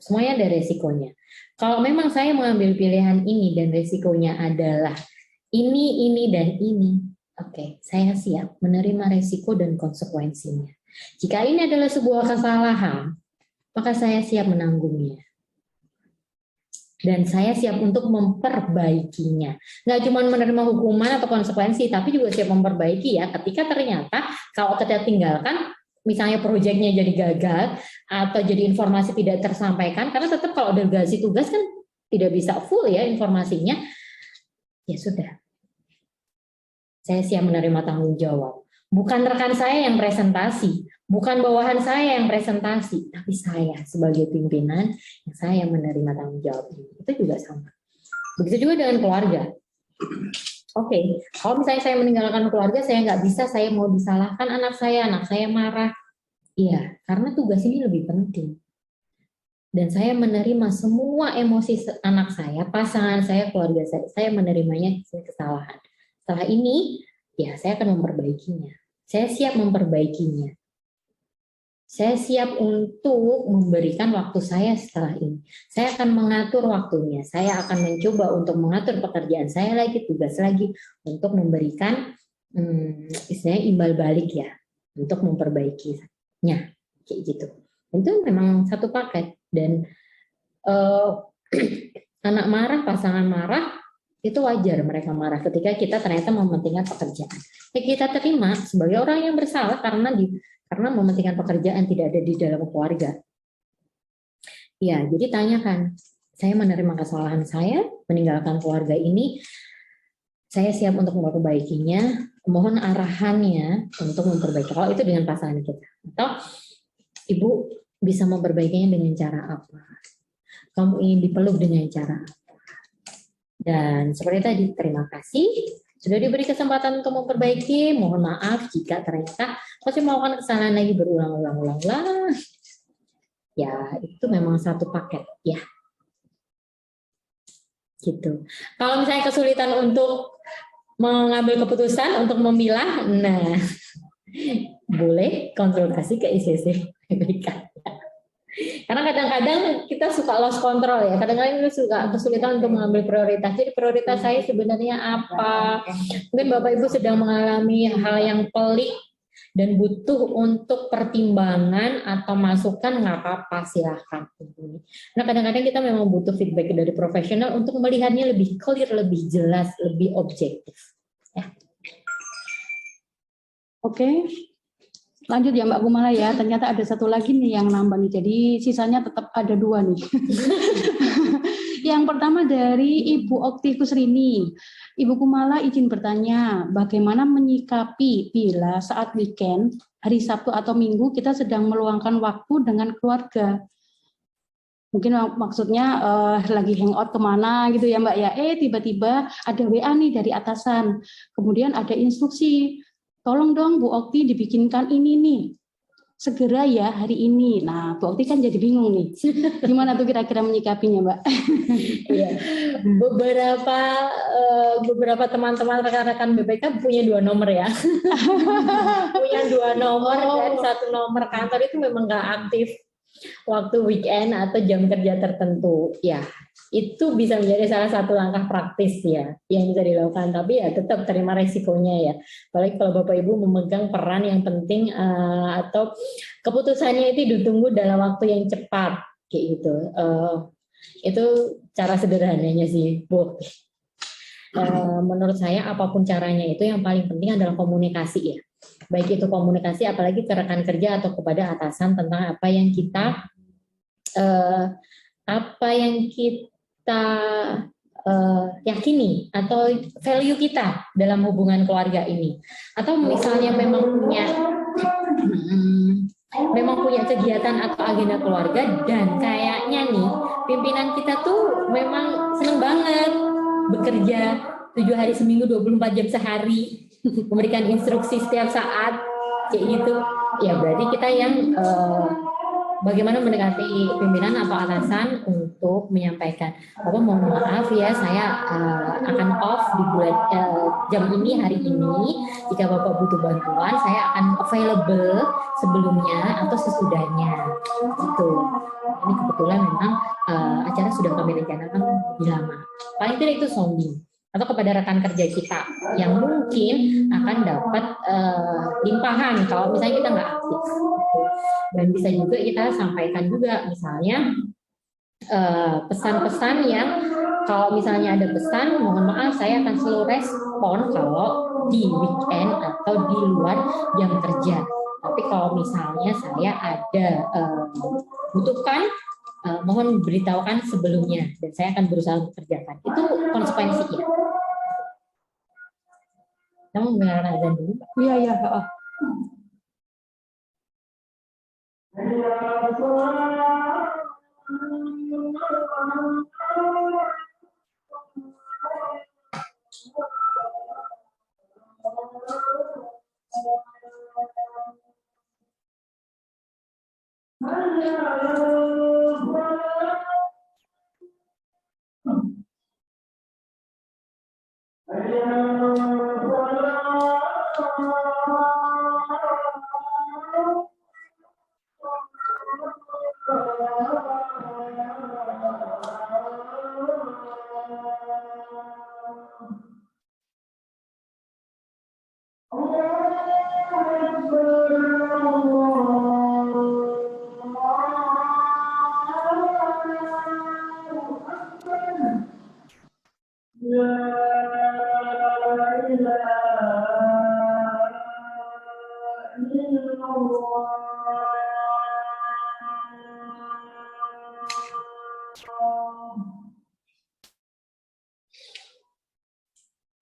Semuanya ada resikonya. Kalau memang saya mengambil pilihan ini dan resikonya adalah ini, dan ini, oke, saya siap menerima resiko dan konsekuensinya. Jika ini adalah sebuah kesalahan, maka saya siap menanggungnya. Dan saya siap untuk memperbaikinya. Nggak cuma menerima hukuman atau konsekuensi, tapi juga siap memperbaiki ya. Ketika ternyata kalau kita tinggalkan, misalnya proyeknya jadi gagal, atau jadi informasi tidak tersampaikan, karena tetap kalau delegasi tugas kan tidak bisa full ya informasinya, ya sudah. Saya siap menerima tanggung jawab. Bukan rekan saya yang presentasi, bukan bawahan saya yang presentasi, tapi saya sebagai pimpinan yang saya menerima tanggung jawab ini. Itu juga sama. Begitu juga dengan keluarga. Oke, kalau misalnya saya meninggalkan keluarga, saya nggak bisa, saya mau disalahkan anak saya marah. Iya, karena tugas ini lebih penting. Dan saya menerima semua emosi anak saya, pasangan saya, keluarga saya menerimanya kesalahan. Setelah ini, ya saya akan memperbaikinya. Saya siap memperbaikinya. Saya siap untuk memberikan waktu saya setelah ini. Saya akan mengatur waktunya. Saya akan mencoba untuk mengatur pekerjaan saya lagi, tugas lagi, untuk memberikan istilahnya imbal balik ya, untuk memperbaikinya, kayak gitu. Itu memang satu paket. Dan anak marah, pasangan marah, itu wajar mereka marah ketika kita ternyata mementingkan pekerjaan. Ya, kita terima sebagai orang yang bersalah karena mementingkan pekerjaan tidak ada di dalam keluarga. Ya, jadi tanyakan, saya menerima kesalahan saya, meninggalkan keluarga ini, saya siap untuk memperbaikinya, mohon arahannya untuk memperbaiki. Kalau itu dengan pasangan kita. Atau Ibu bisa memperbaikinya dengan cara apa? Kamu ingin dipeluk dengan cara apa? Dan seperti tadi, terima kasih sudah diberi kesempatan untuk memperbaiki. Mohon maaf jika ternyata masih melakukan kesalahan lagi berulang-ulang. Ya, itu memang satu paket ya. Gitu. Kalau misalnya kesulitan untuk mengambil keputusan, untuk memilah, nah boleh konsultasi ke ICC PPK. Karena kadang-kadang kita suka lost control ya, kadang-kadang kita suka kesulitan untuk mengambil prioritas. Jadi prioritas saya sebenarnya apa? Mungkin Bapak Ibu sedang mengalami hal yang pelik dan butuh untuk pertimbangan atau masukan, nggak apa-apa, silahkan. Nah kadang-kadang kita memang butuh feedback dari profesional untuk melihatnya lebih clear, lebih jelas, lebih objektif. Ya. Oke. Lanjut ya Mbak Kumala ya, ternyata ada satu lagi nih yang nambah nih, jadi sisanya tetap ada 2 nih. Yang pertama dari Ibu Okti Kusrini. Ibu Kumala izin bertanya, bagaimana menyikapi bila saat weekend, hari Sabtu atau Minggu kita sedang meluangkan waktu dengan keluarga? Mungkin maksudnya lagi hangout kemana gitu ya Mbak ya, tiba-tiba ada WA nih dari atasan, kemudian ada instruksi, tolong dong Bu Okti dibikinkan ini nih, segera ya hari ini. Nah Bu Okti kan jadi bingung nih, gimana tuh kira-kira menyikapinya Mbak? Iya. Beberapa teman-teman rekan-rekan BPK punya 2 nomor ya. Punya 2 nomor dan 1 nomor kantor itu memang nggak aktif waktu weekend atau jam kerja tertentu. Ya, itu bisa menjadi salah satu langkah praktis ya yang bisa dilakukan, tapi ya tetap terima resikonya ya. Apalagi kalau Bapak Ibu memegang peran yang penting atau keputusannya itu ditunggu dalam waktu yang cepat kayak gitu. Itu cara sederhananya sih, Bu. Menurut saya apapun caranya itu yang paling penting adalah komunikasi ya. Baik itu komunikasi apalagi ke rekan kerja atau kepada atasan tentang apa yang kita yakini atau value kita dalam hubungan keluarga ini, atau misalnya memang punya kegiatan atau agenda keluarga dan kayaknya nih pimpinan kita tuh memang seneng banget bekerja 7 hari seminggu 24 jam sehari memberikan instruksi setiap saat kayak gitu, ya berarti kita yang bagaimana mendekati pimpinan atau atasan untuk menyampaikan, Bapak mohon maaf ya, saya akan off di bulan jam ini hari ini. Jika Bapak butuh bantuan, saya akan available sebelumnya atau sesudahnya. Gitu. Ini kebetulan memang acara sudah kami rencanakan lebih lama. Paling tidak itu sounding. Atau kepada rekan kerja kita yang mungkin akan dapat limpahan kalau misalnya kita nggak aktif. Dan bisa juga kita sampaikan juga misalnya pesan-pesan yang kalau misalnya ada pesan, mohon maaf saya akan selalu respon kalau di weekend atau di luar jam kerja. Tapi kalau misalnya saya ada butuhkan, mohon beritahukan sebelumnya dan saya akan berusaha untuk kerjakan. Itu konsekuensinya. Kamu mendengarkan azan dulu? Iya, iya.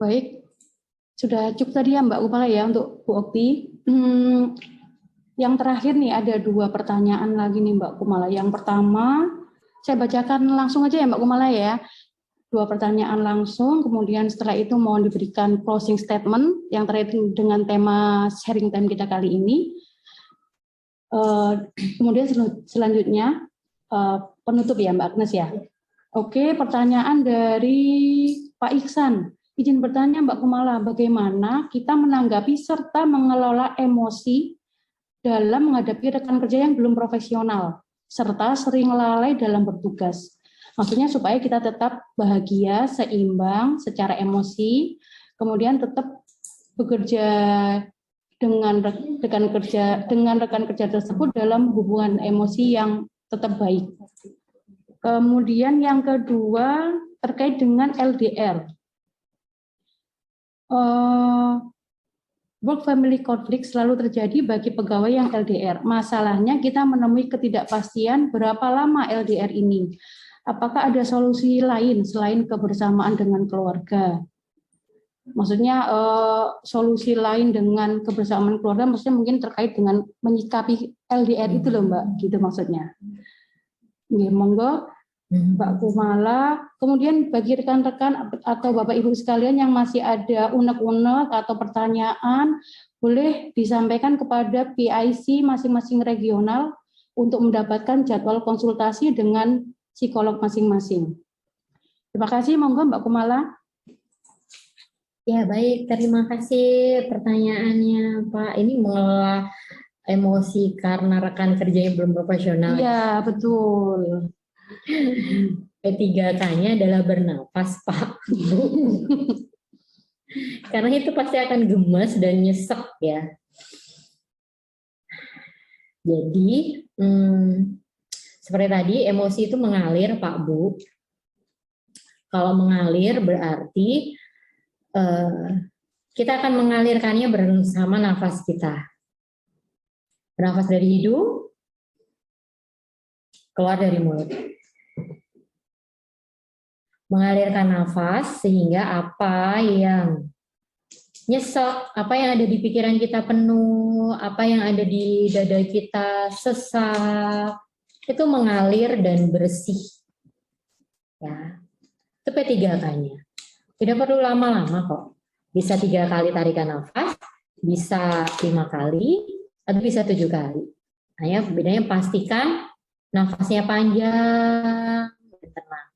Baik, sudah cukup tadi ya Mbak Kumala ya untuk Bu Okti. Yang terakhir nih ada 2 pertanyaan lagi nih Mbak Kumala. Yang pertama, saya bacakan langsung aja ya Mbak Kumala ya. 2 pertanyaan langsung, kemudian setelah itu mohon diberikan closing statement yang terkait dengan tema sharing time kita kali ini. Kemudian selanjutnya penutup ya Mbak Agnes ya. Oke, pertanyaan dari Pak Iksan. Izin bertanya Mbak Kumala, bagaimana kita menanggapi serta mengelola emosi dalam menghadapi rekan kerja yang belum profesional, serta sering lalai dalam bertugas. Maksudnya supaya kita tetap bahagia, seimbang secara emosi, kemudian tetap bekerja dengan rekan kerja tersebut dalam hubungan emosi yang tetap baik. Kemudian yang kedua terkait dengan LDR. Work family conflict selalu terjadi bagi pegawai yang LDR. Masalahnya kita menemui ketidakpastian berapa lama LDR ini. Apakah ada solusi lain selain kebersamaan dengan keluarga? Maksudnya solusi lain dengan kebersamaan keluarga maksudnya mungkin terkait dengan menyikapi LDR itu loh Mbak, gitu maksudnya. Nggih, monggo Mbak Kumala. Kemudian bagi rekan-rekan atau Bapak Ibu sekalian yang masih ada unek-unek atau pertanyaan, boleh disampaikan kepada PIC masing-masing regional untuk mendapatkan jadwal konsultasi dengan psikolog masing-masing. Terima kasih, monggo Mbak Kumala. Ya baik, terima kasih pertanyaannya Pak. Ini mengelola emosi karena rekan kerja yang belum profesional. Iya, betul. P3K-nya adalah bernapas, Pak. Karena itu pasti akan gemes dan nyesek ya. Jadi, seperti tadi, emosi itu mengalir, Pak Bu. Kalau mengalir berarti kita akan mengalirkannya bersama nafas kita. Bernafas dari hidung, keluar dari mulut. mengalirkan nafas sehingga apa yang nyesek, apa yang ada di pikiran kita penuh, apa yang ada di dada kita sesak, itu mengalir dan bersih. Ya, itu P3K-nya. Tidak perlu lama-lama kok. Bisa 3 kali tarikan nafas, bisa 5 kali, atau bisa 7 kali. Hanya bedanya pastikan nafasnya panjang dan tenang.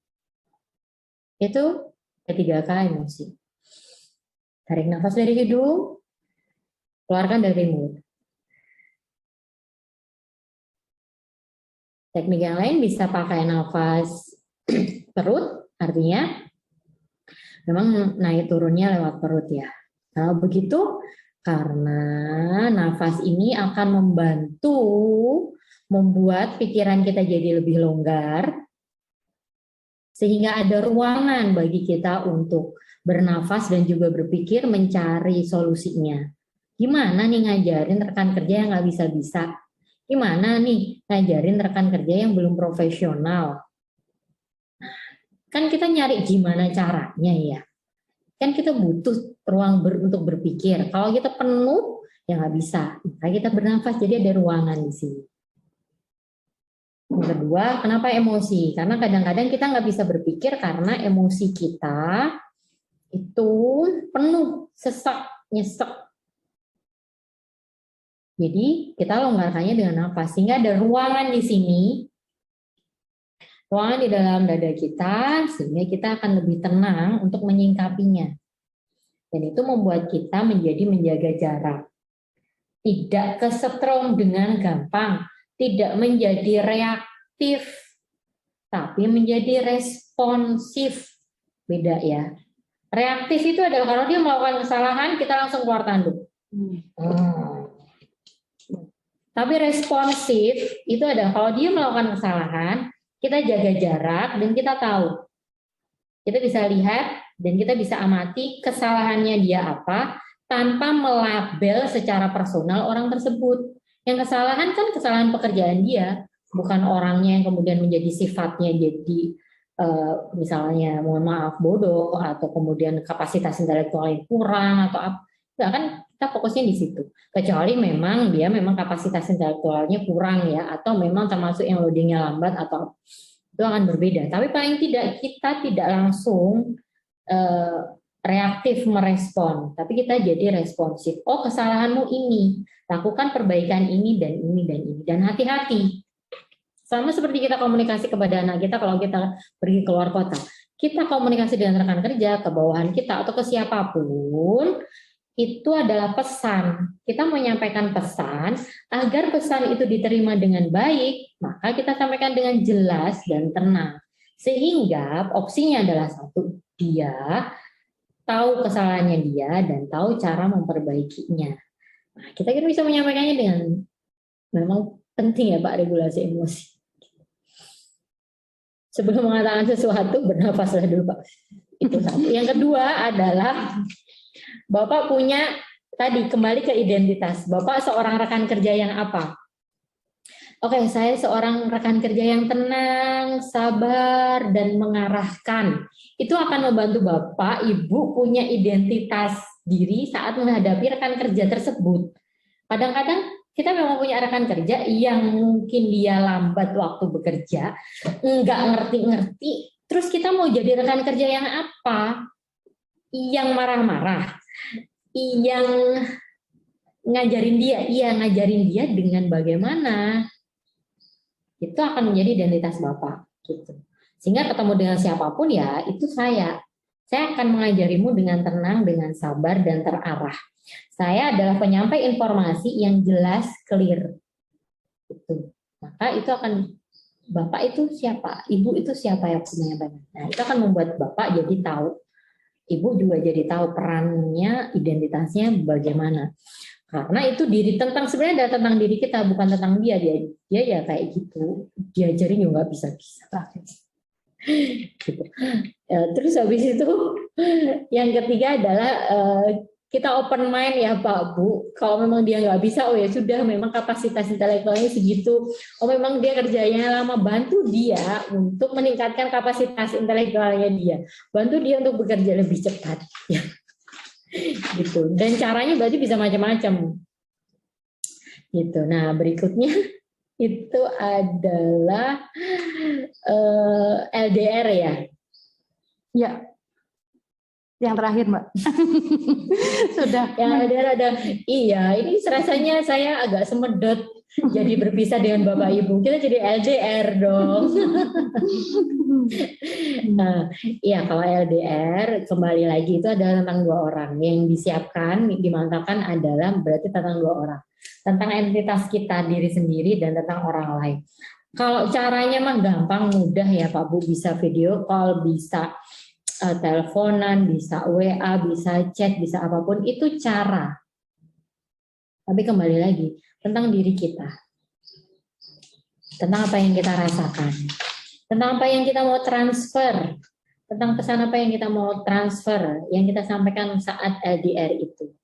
Itu P3K emosi. Tarik nafas dari hidung, keluarkan dari mulut. Teknik yang lain bisa pakai nafas perut, artinya memang naik turunnya lewat perut ya. Kalau begitu, karena nafas ini akan membantu membuat pikiran kita jadi lebih longgar, sehingga ada ruangan bagi kita untuk bernafas dan juga berpikir mencari solusinya. Gimana nih ngajarin rekan kerja yang nggak bisa-bisa? Gimana nih ngajarin rekan kerja yang belum profesional? Kan kita nyari gimana caranya ya. Kan kita butuh ruang untuk berpikir. Kalau kita penuh, ya nggak bisa. Maka kita bernafas, jadi ada ruangan di sini. Yang kedua, kenapa emosi? Karena kadang-kadang kita nggak bisa berpikir karena emosi kita itu penuh, sesak, nyesek. Jadi kita longgarkannya dengan nafas, sehingga ada ruangan di sini, ruangan di dalam dada kita, sehingga kita akan lebih tenang untuk menyingkapinya. Dan itu membuat kita menjadi menjaga jarak. Tidak kesetrum dengan gampang, tidak menjadi reaktif, tapi menjadi responsif. Beda ya. Reaktif itu adalah kalau dia melakukan kesalahan, kita langsung keluar tanduk. Tapi responsif itu adalah kalau dia melakukan kesalahan, kita jaga jarak dan kita tahu. Kita bisa lihat dan kita bisa amati kesalahannya dia apa tanpa melabel secara personal orang tersebut. Yang kesalahan kan kesalahan pekerjaan dia, bukan orangnya yang kemudian menjadi sifatnya jadi misalnya mohon maaf bodoh atau kemudian kapasitas intelektual yang kurang atau apa. Enggak, kan kita fokusnya di situ. Kecuali memang dia memang kapasitas intelektualnya kurang ya, atau memang termasuk yang loadingnya lambat atau itu akan berbeda. Tapi paling tidak kita tidak langsung reaktif merespon, tapi kita jadi responsif. Oh, kesalahanmu ini, lakukan perbaikan ini dan ini dan ini, dan hati-hati. Sama seperti kita komunikasi kepada anak kita kalau kita pergi keluar kota. Kita komunikasi dengan rekan kerja, ke bawahan kita, atau ke siapapun, itu adalah pesan. Kita menyampaikan pesan, agar pesan itu diterima dengan baik, maka kita sampaikan dengan jelas dan tenang. Sehingga opsinya adalah satu, dia tahu kesalahannya dia dan tahu cara memperbaikinya. Nah, kita bisa menyampaikannya dengan memang penting ya Pak regulasi emosi. Sebelum mengatakan sesuatu, bernafaslah dulu Pak. Itu satu. Yang kedua adalah Bapak punya tadi kembali ke identitas. Bapak seorang rekan kerja yang apa? Oke, saya seorang rekan kerja yang tenang, sabar, dan mengarahkan. Itu akan membantu Bapak, Ibu punya identitas diri saat menghadapi rekan kerja tersebut. Kadang-kadang kita memang punya rekan kerja yang mungkin dia lambat waktu bekerja, nggak ngerti-ngerti, terus kita mau jadi rekan kerja yang apa? Yang marah-marah, yang ngajarin dia, ngajarin dia dengan bagaimana. Itu akan menjadi identitas Bapak. Gitu. Sehingga ketemu dengan siapapun ya, itu saya. Saya akan mengajarimu dengan tenang, dengan sabar, dan terarah. Saya adalah penyampai informasi yang jelas, clear. Itu. Maka itu akan, Bapak itu siapa? Ibu itu siapa yang menyampaikan? Nah, itu akan membuat Bapak jadi tahu. Ibu juga jadi tahu perannya, identitasnya bagaimana. Karena itu diri tentang, sebenarnya ada tentang diri kita, bukan tentang dia. Dia ya kayak gitu. Diajarin juga nggak bisa-bisa. Gitu. Terus habis itu yang ketiga adalah kita open mind ya Pak Bu. Kalau memang dia nggak bisa, oh ya sudah, memang kapasitas intelektualnya segitu. Oh memang dia kerjanya lama, bantu dia untuk meningkatkan kapasitas intelektualnya dia. Bantu dia untuk bekerja lebih cepat. Ya. Gitu. Dan caranya berarti bisa macam-macam. Gitu. Nah berikutnya itu adalah LDR ya. Ya, yang terakhir Mbak. Sudah. Yang ada, iya, ini rasanya saya agak semedot jadi berpisah dengan Bapak Ibu. Kita jadi LDR dong. Nah, iya, kalau LDR kembali lagi itu adalah tentang dua orang. Yang disiapkan, dimantapkan adalah berarti tentang dua orang. Tentang entitas kita, diri sendiri, dan tentang orang lain. Kalau caranya mah gampang, mudah ya Pak Bu. Bisa video call, bisa teleponan, bisa WA, bisa chat, bisa apapun, itu cara. Tapi kembali lagi, tentang diri kita. Tentang apa yang kita rasakan. Tentang apa yang kita mau transfer. Tentang pesan apa yang kita mau transfer, yang kita sampaikan saat LDR itu.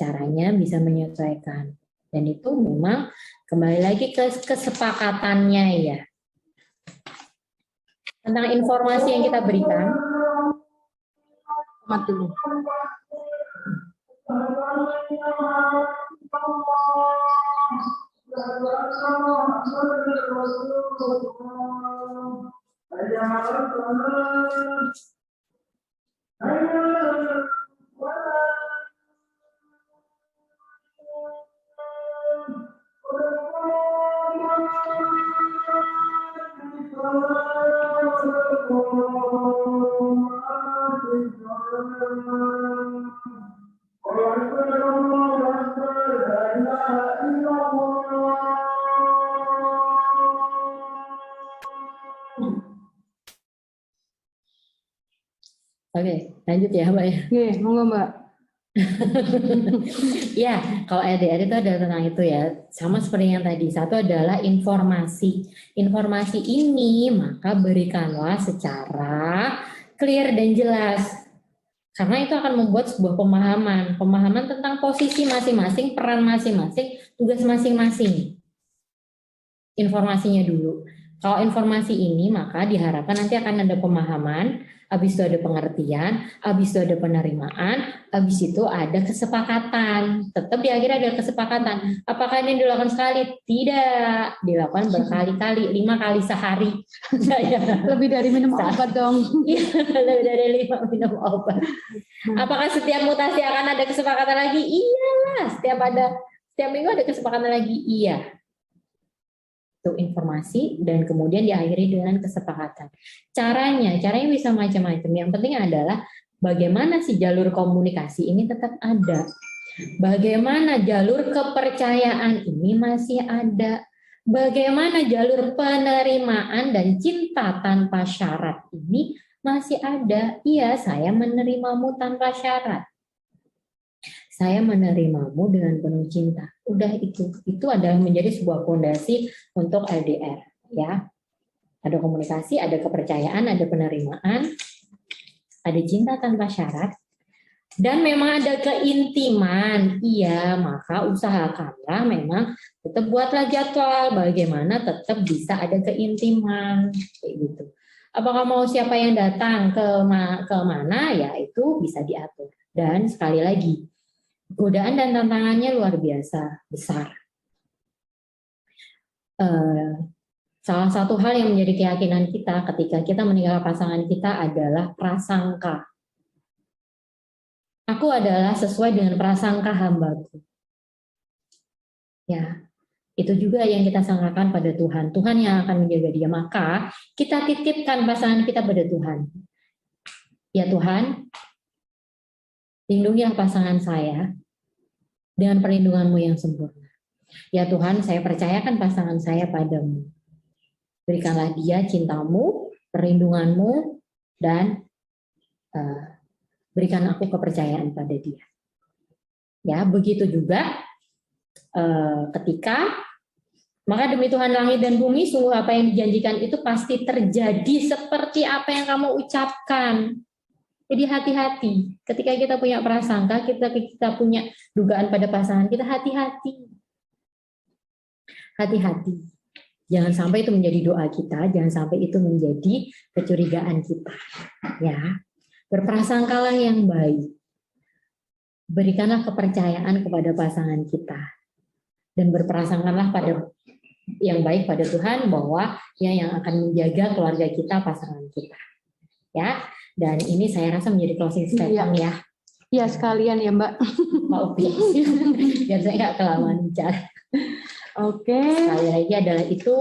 Caranya bisa menyesuaikan. Dan itu memang kembali lagi ke kesepakatannya ya. Tentang informasi yang kita berikan, Mat dulu. Oke, lanjut ya Mbak ya. Oke, monggo Mbak. Ya, kalau LDR itu adalah tentang itu ya. Sama seperti yang tadi. Satu adalah informasi. Informasi ini maka berikanlah secara clear dan jelas. Karena itu akan membuat sebuah pemahaman. Pemahaman tentang posisi masing-masing, peran masing-masing, tugas masing-masing. Informasinya dulu. Kalau informasi ini maka diharapkan nanti akan ada pemahaman, habis itu ada pengertian, habis itu ada penerimaan, habis itu ada kesepakatan. Tetap di akhir ada kesepakatan. Apakah ini dilakukan sekali? Tidak, dilakukan berkali-kali, 5 kali sehari. Lebih dari minum obat dong. Iya, lebih dari 5 minum obat. Apakah setiap mutasi akan ada kesepakatan lagi? Iyalah, setiap minggu ada kesepakatan lagi. Iya. Itu informasi dan kemudian diakhiri dengan kesepakatan. Caranya bisa macam-macam. Yang penting adalah bagaimana si jalur komunikasi ini tetap ada. Bagaimana jalur kepercayaan ini masih ada. Bagaimana jalur penerimaan dan cinta tanpa syarat ini masih ada. Iya, saya menerimamu tanpa syarat. Saya menerimamu dengan penuh cinta. Udah itu adalah menjadi sebuah fondasi untuk LDR, ya. Ada komunikasi, ada kepercayaan, ada penerimaan, ada cinta tanpa syarat, dan memang ada keintiman. Iya, maka usahakanlah memang tetap buatlah jadwal bagaimana tetap bisa ada keintiman, kayak gitu. Apakah mau siapa yang datang ke mana, ya itu bisa diatur. Dan sekali lagi, godaan dan tantangannya luar biasa besar. Salah satu hal yang menjadi keyakinan kita ketika kita meninggalkan pasangan kita adalah prasangka. Aku adalah sesuai dengan prasangka hambaku. Ya, itu juga yang kita sangkakan pada Tuhan. Tuhan yang akan menjaga dia. Maka kita titipkan pasangan kita pada Tuhan. Ya Tuhan, lindungilah pasangan saya dengan perlindungan-Mu yang sempurna. Ya Tuhan, saya percayakan pasangan saya padamu. Berikanlah dia cinta-Mu, perlindungan-Mu, dan berikan aku kepercayaan pada dia. Ya, begitu juga ketika, maka demi Tuhan langit dan bumi, sungguh apa yang dijanjikan itu pasti terjadi seperti apa yang kamu ucapkan. Jadi hati-hati. Ketika kita punya prasangka, kita punya dugaan pada pasangan kita, hati-hati. Hati-hati. Jangan sampai itu menjadi doa kita, jangan sampai itu menjadi kecurigaan kita. Ya. Berprasangkalah yang baik. Berikanlah kepercayaan kepada pasangan kita. Dan berprasangkalah pada yang baik pada Tuhan bahwa Dia yang akan menjaga keluarga kita, pasangan kita. Ya. Dan ini saya rasa menjadi closing statement ya. Iya sekalian ya Mbak. Mbak Upi. Biar saya nggak kelamaan bicara. Oke. Sekali lagi adalah itu,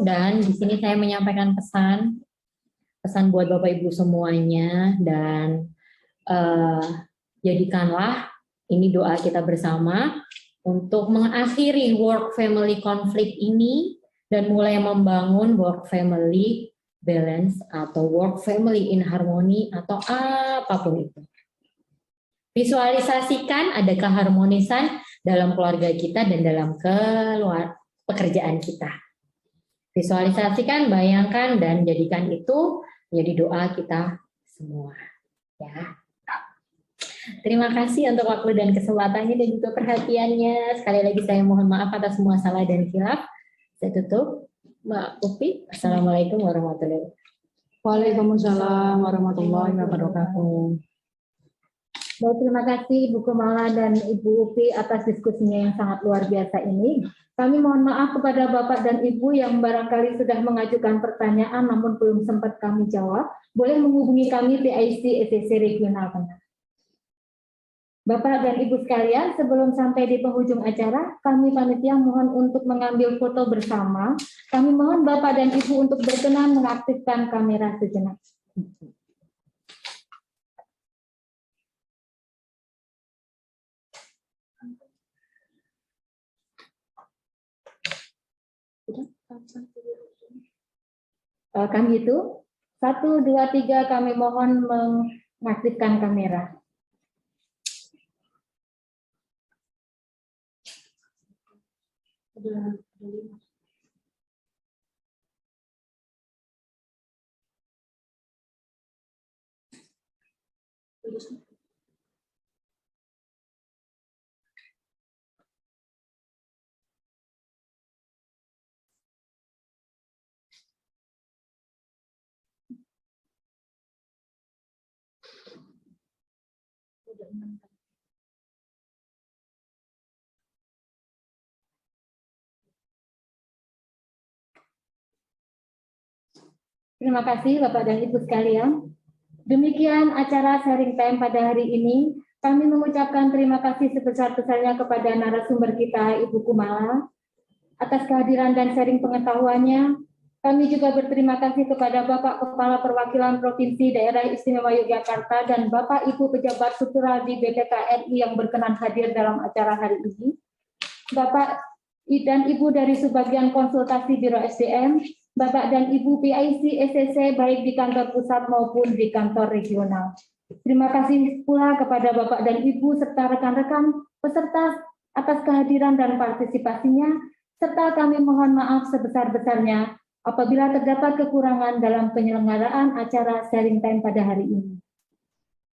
dan di sini saya menyampaikan pesan buat Bapak Ibu semuanya, dan jadikanlah ini doa kita bersama untuk mengakhiri work family conflict ini dan mulai membangun work family balance atau work family in harmony atau apapun itu. Visualisasikan ada keharmonisan dalam keluarga kita dan dalam pekerjaan kita. Visualisasikan, bayangkan, dan jadikan itu menjadi doa kita semua. Ya. Terima kasih untuk waktu dan kesempatannya dan juga perhatiannya. Sekali lagi saya mohon maaf atas semua salah dan khilaf. Saya tutup. Mbak Upi, Assalamualaikum warahmatullahi wabarakatuh. Waalaikumsalam warahmatullahi wabarakatuh. Baik, terima kasih Ibu Kumala dan Ibu Upi atas diskusinya yang sangat luar biasa ini. Kami mohon maaf kepada Bapak dan Ibu yang barangkali sudah mengajukan pertanyaan namun belum sempat kami jawab. Boleh menghubungi kami PIC SCC Regional Tengah. Bapak dan Ibu sekalian, sebelum sampai di penghujung acara, kami panitia mohon untuk mengambil foto bersama. Kami mohon Bapak dan Ibu untuk berkenan mengaktifkan kamera sejenak. Kami itu 1, 2, 3 kami mohon mengaktifkan kamera. Terima kasih Bapak dan Ibu sekalian. Demikian acara sharing time pada hari ini. Kami mengucapkan terima kasih sebesar-besarnya kepada narasumber kita Ibu Kumala atas kehadiran dan sharing pengetahuannya. Kami juga berterima kasih kepada Bapak Kepala Perwakilan Provinsi Daerah Istimewa Yogyakarta dan Bapak Ibu pejabat struktural di BPK RI yang berkenan hadir dalam acara hari ini. Bapak dan Ibu dari Subbagian Konsultasi Biro SDM, Bapak dan Ibu PIC SCC baik di kantor pusat maupun di kantor regional. Terima kasih pula kepada Bapak dan Ibu serta rekan-rekan peserta atas kehadiran dan partisipasinya, serta kami mohon maaf sebesar-besarnya apabila terdapat kekurangan dalam penyelenggaraan acara sharing time pada hari ini.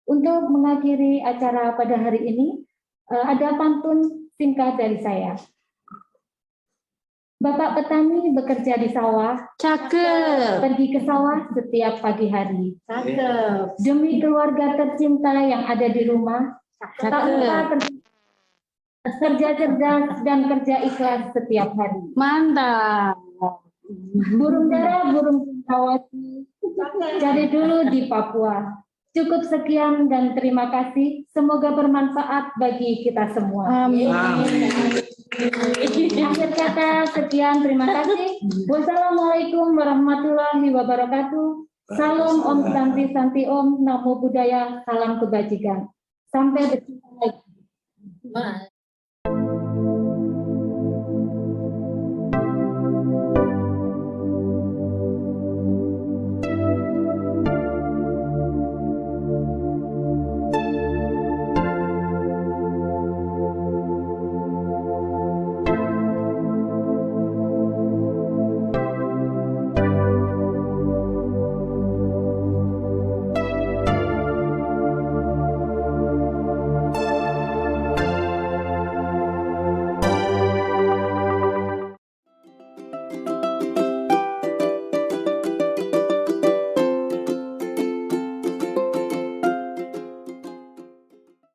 Untuk mengakhiri acara pada hari ini, ada pantun singkat dari saya. Bapak petani bekerja di sawah, Cakep. pergi ke sawah setiap pagi hari. Cakep. Demi keluarga tercinta yang ada di rumah, tak lupa kerja cerdas dan kerja ikhlas setiap hari. Mantap. Burung dara, burung cenderawasih, cari dulu di Papua. Cukup sekian dan terima kasih. Semoga bermanfaat bagi kita semua. Amin. Akhir kata, sekian, terima kasih. Wassalamualaikum warahmatullahi wabarakatuh. Salam Om Santi Santi Om, Namo Buddhaya, salam kebajikan. Sampai berjumpa lagi.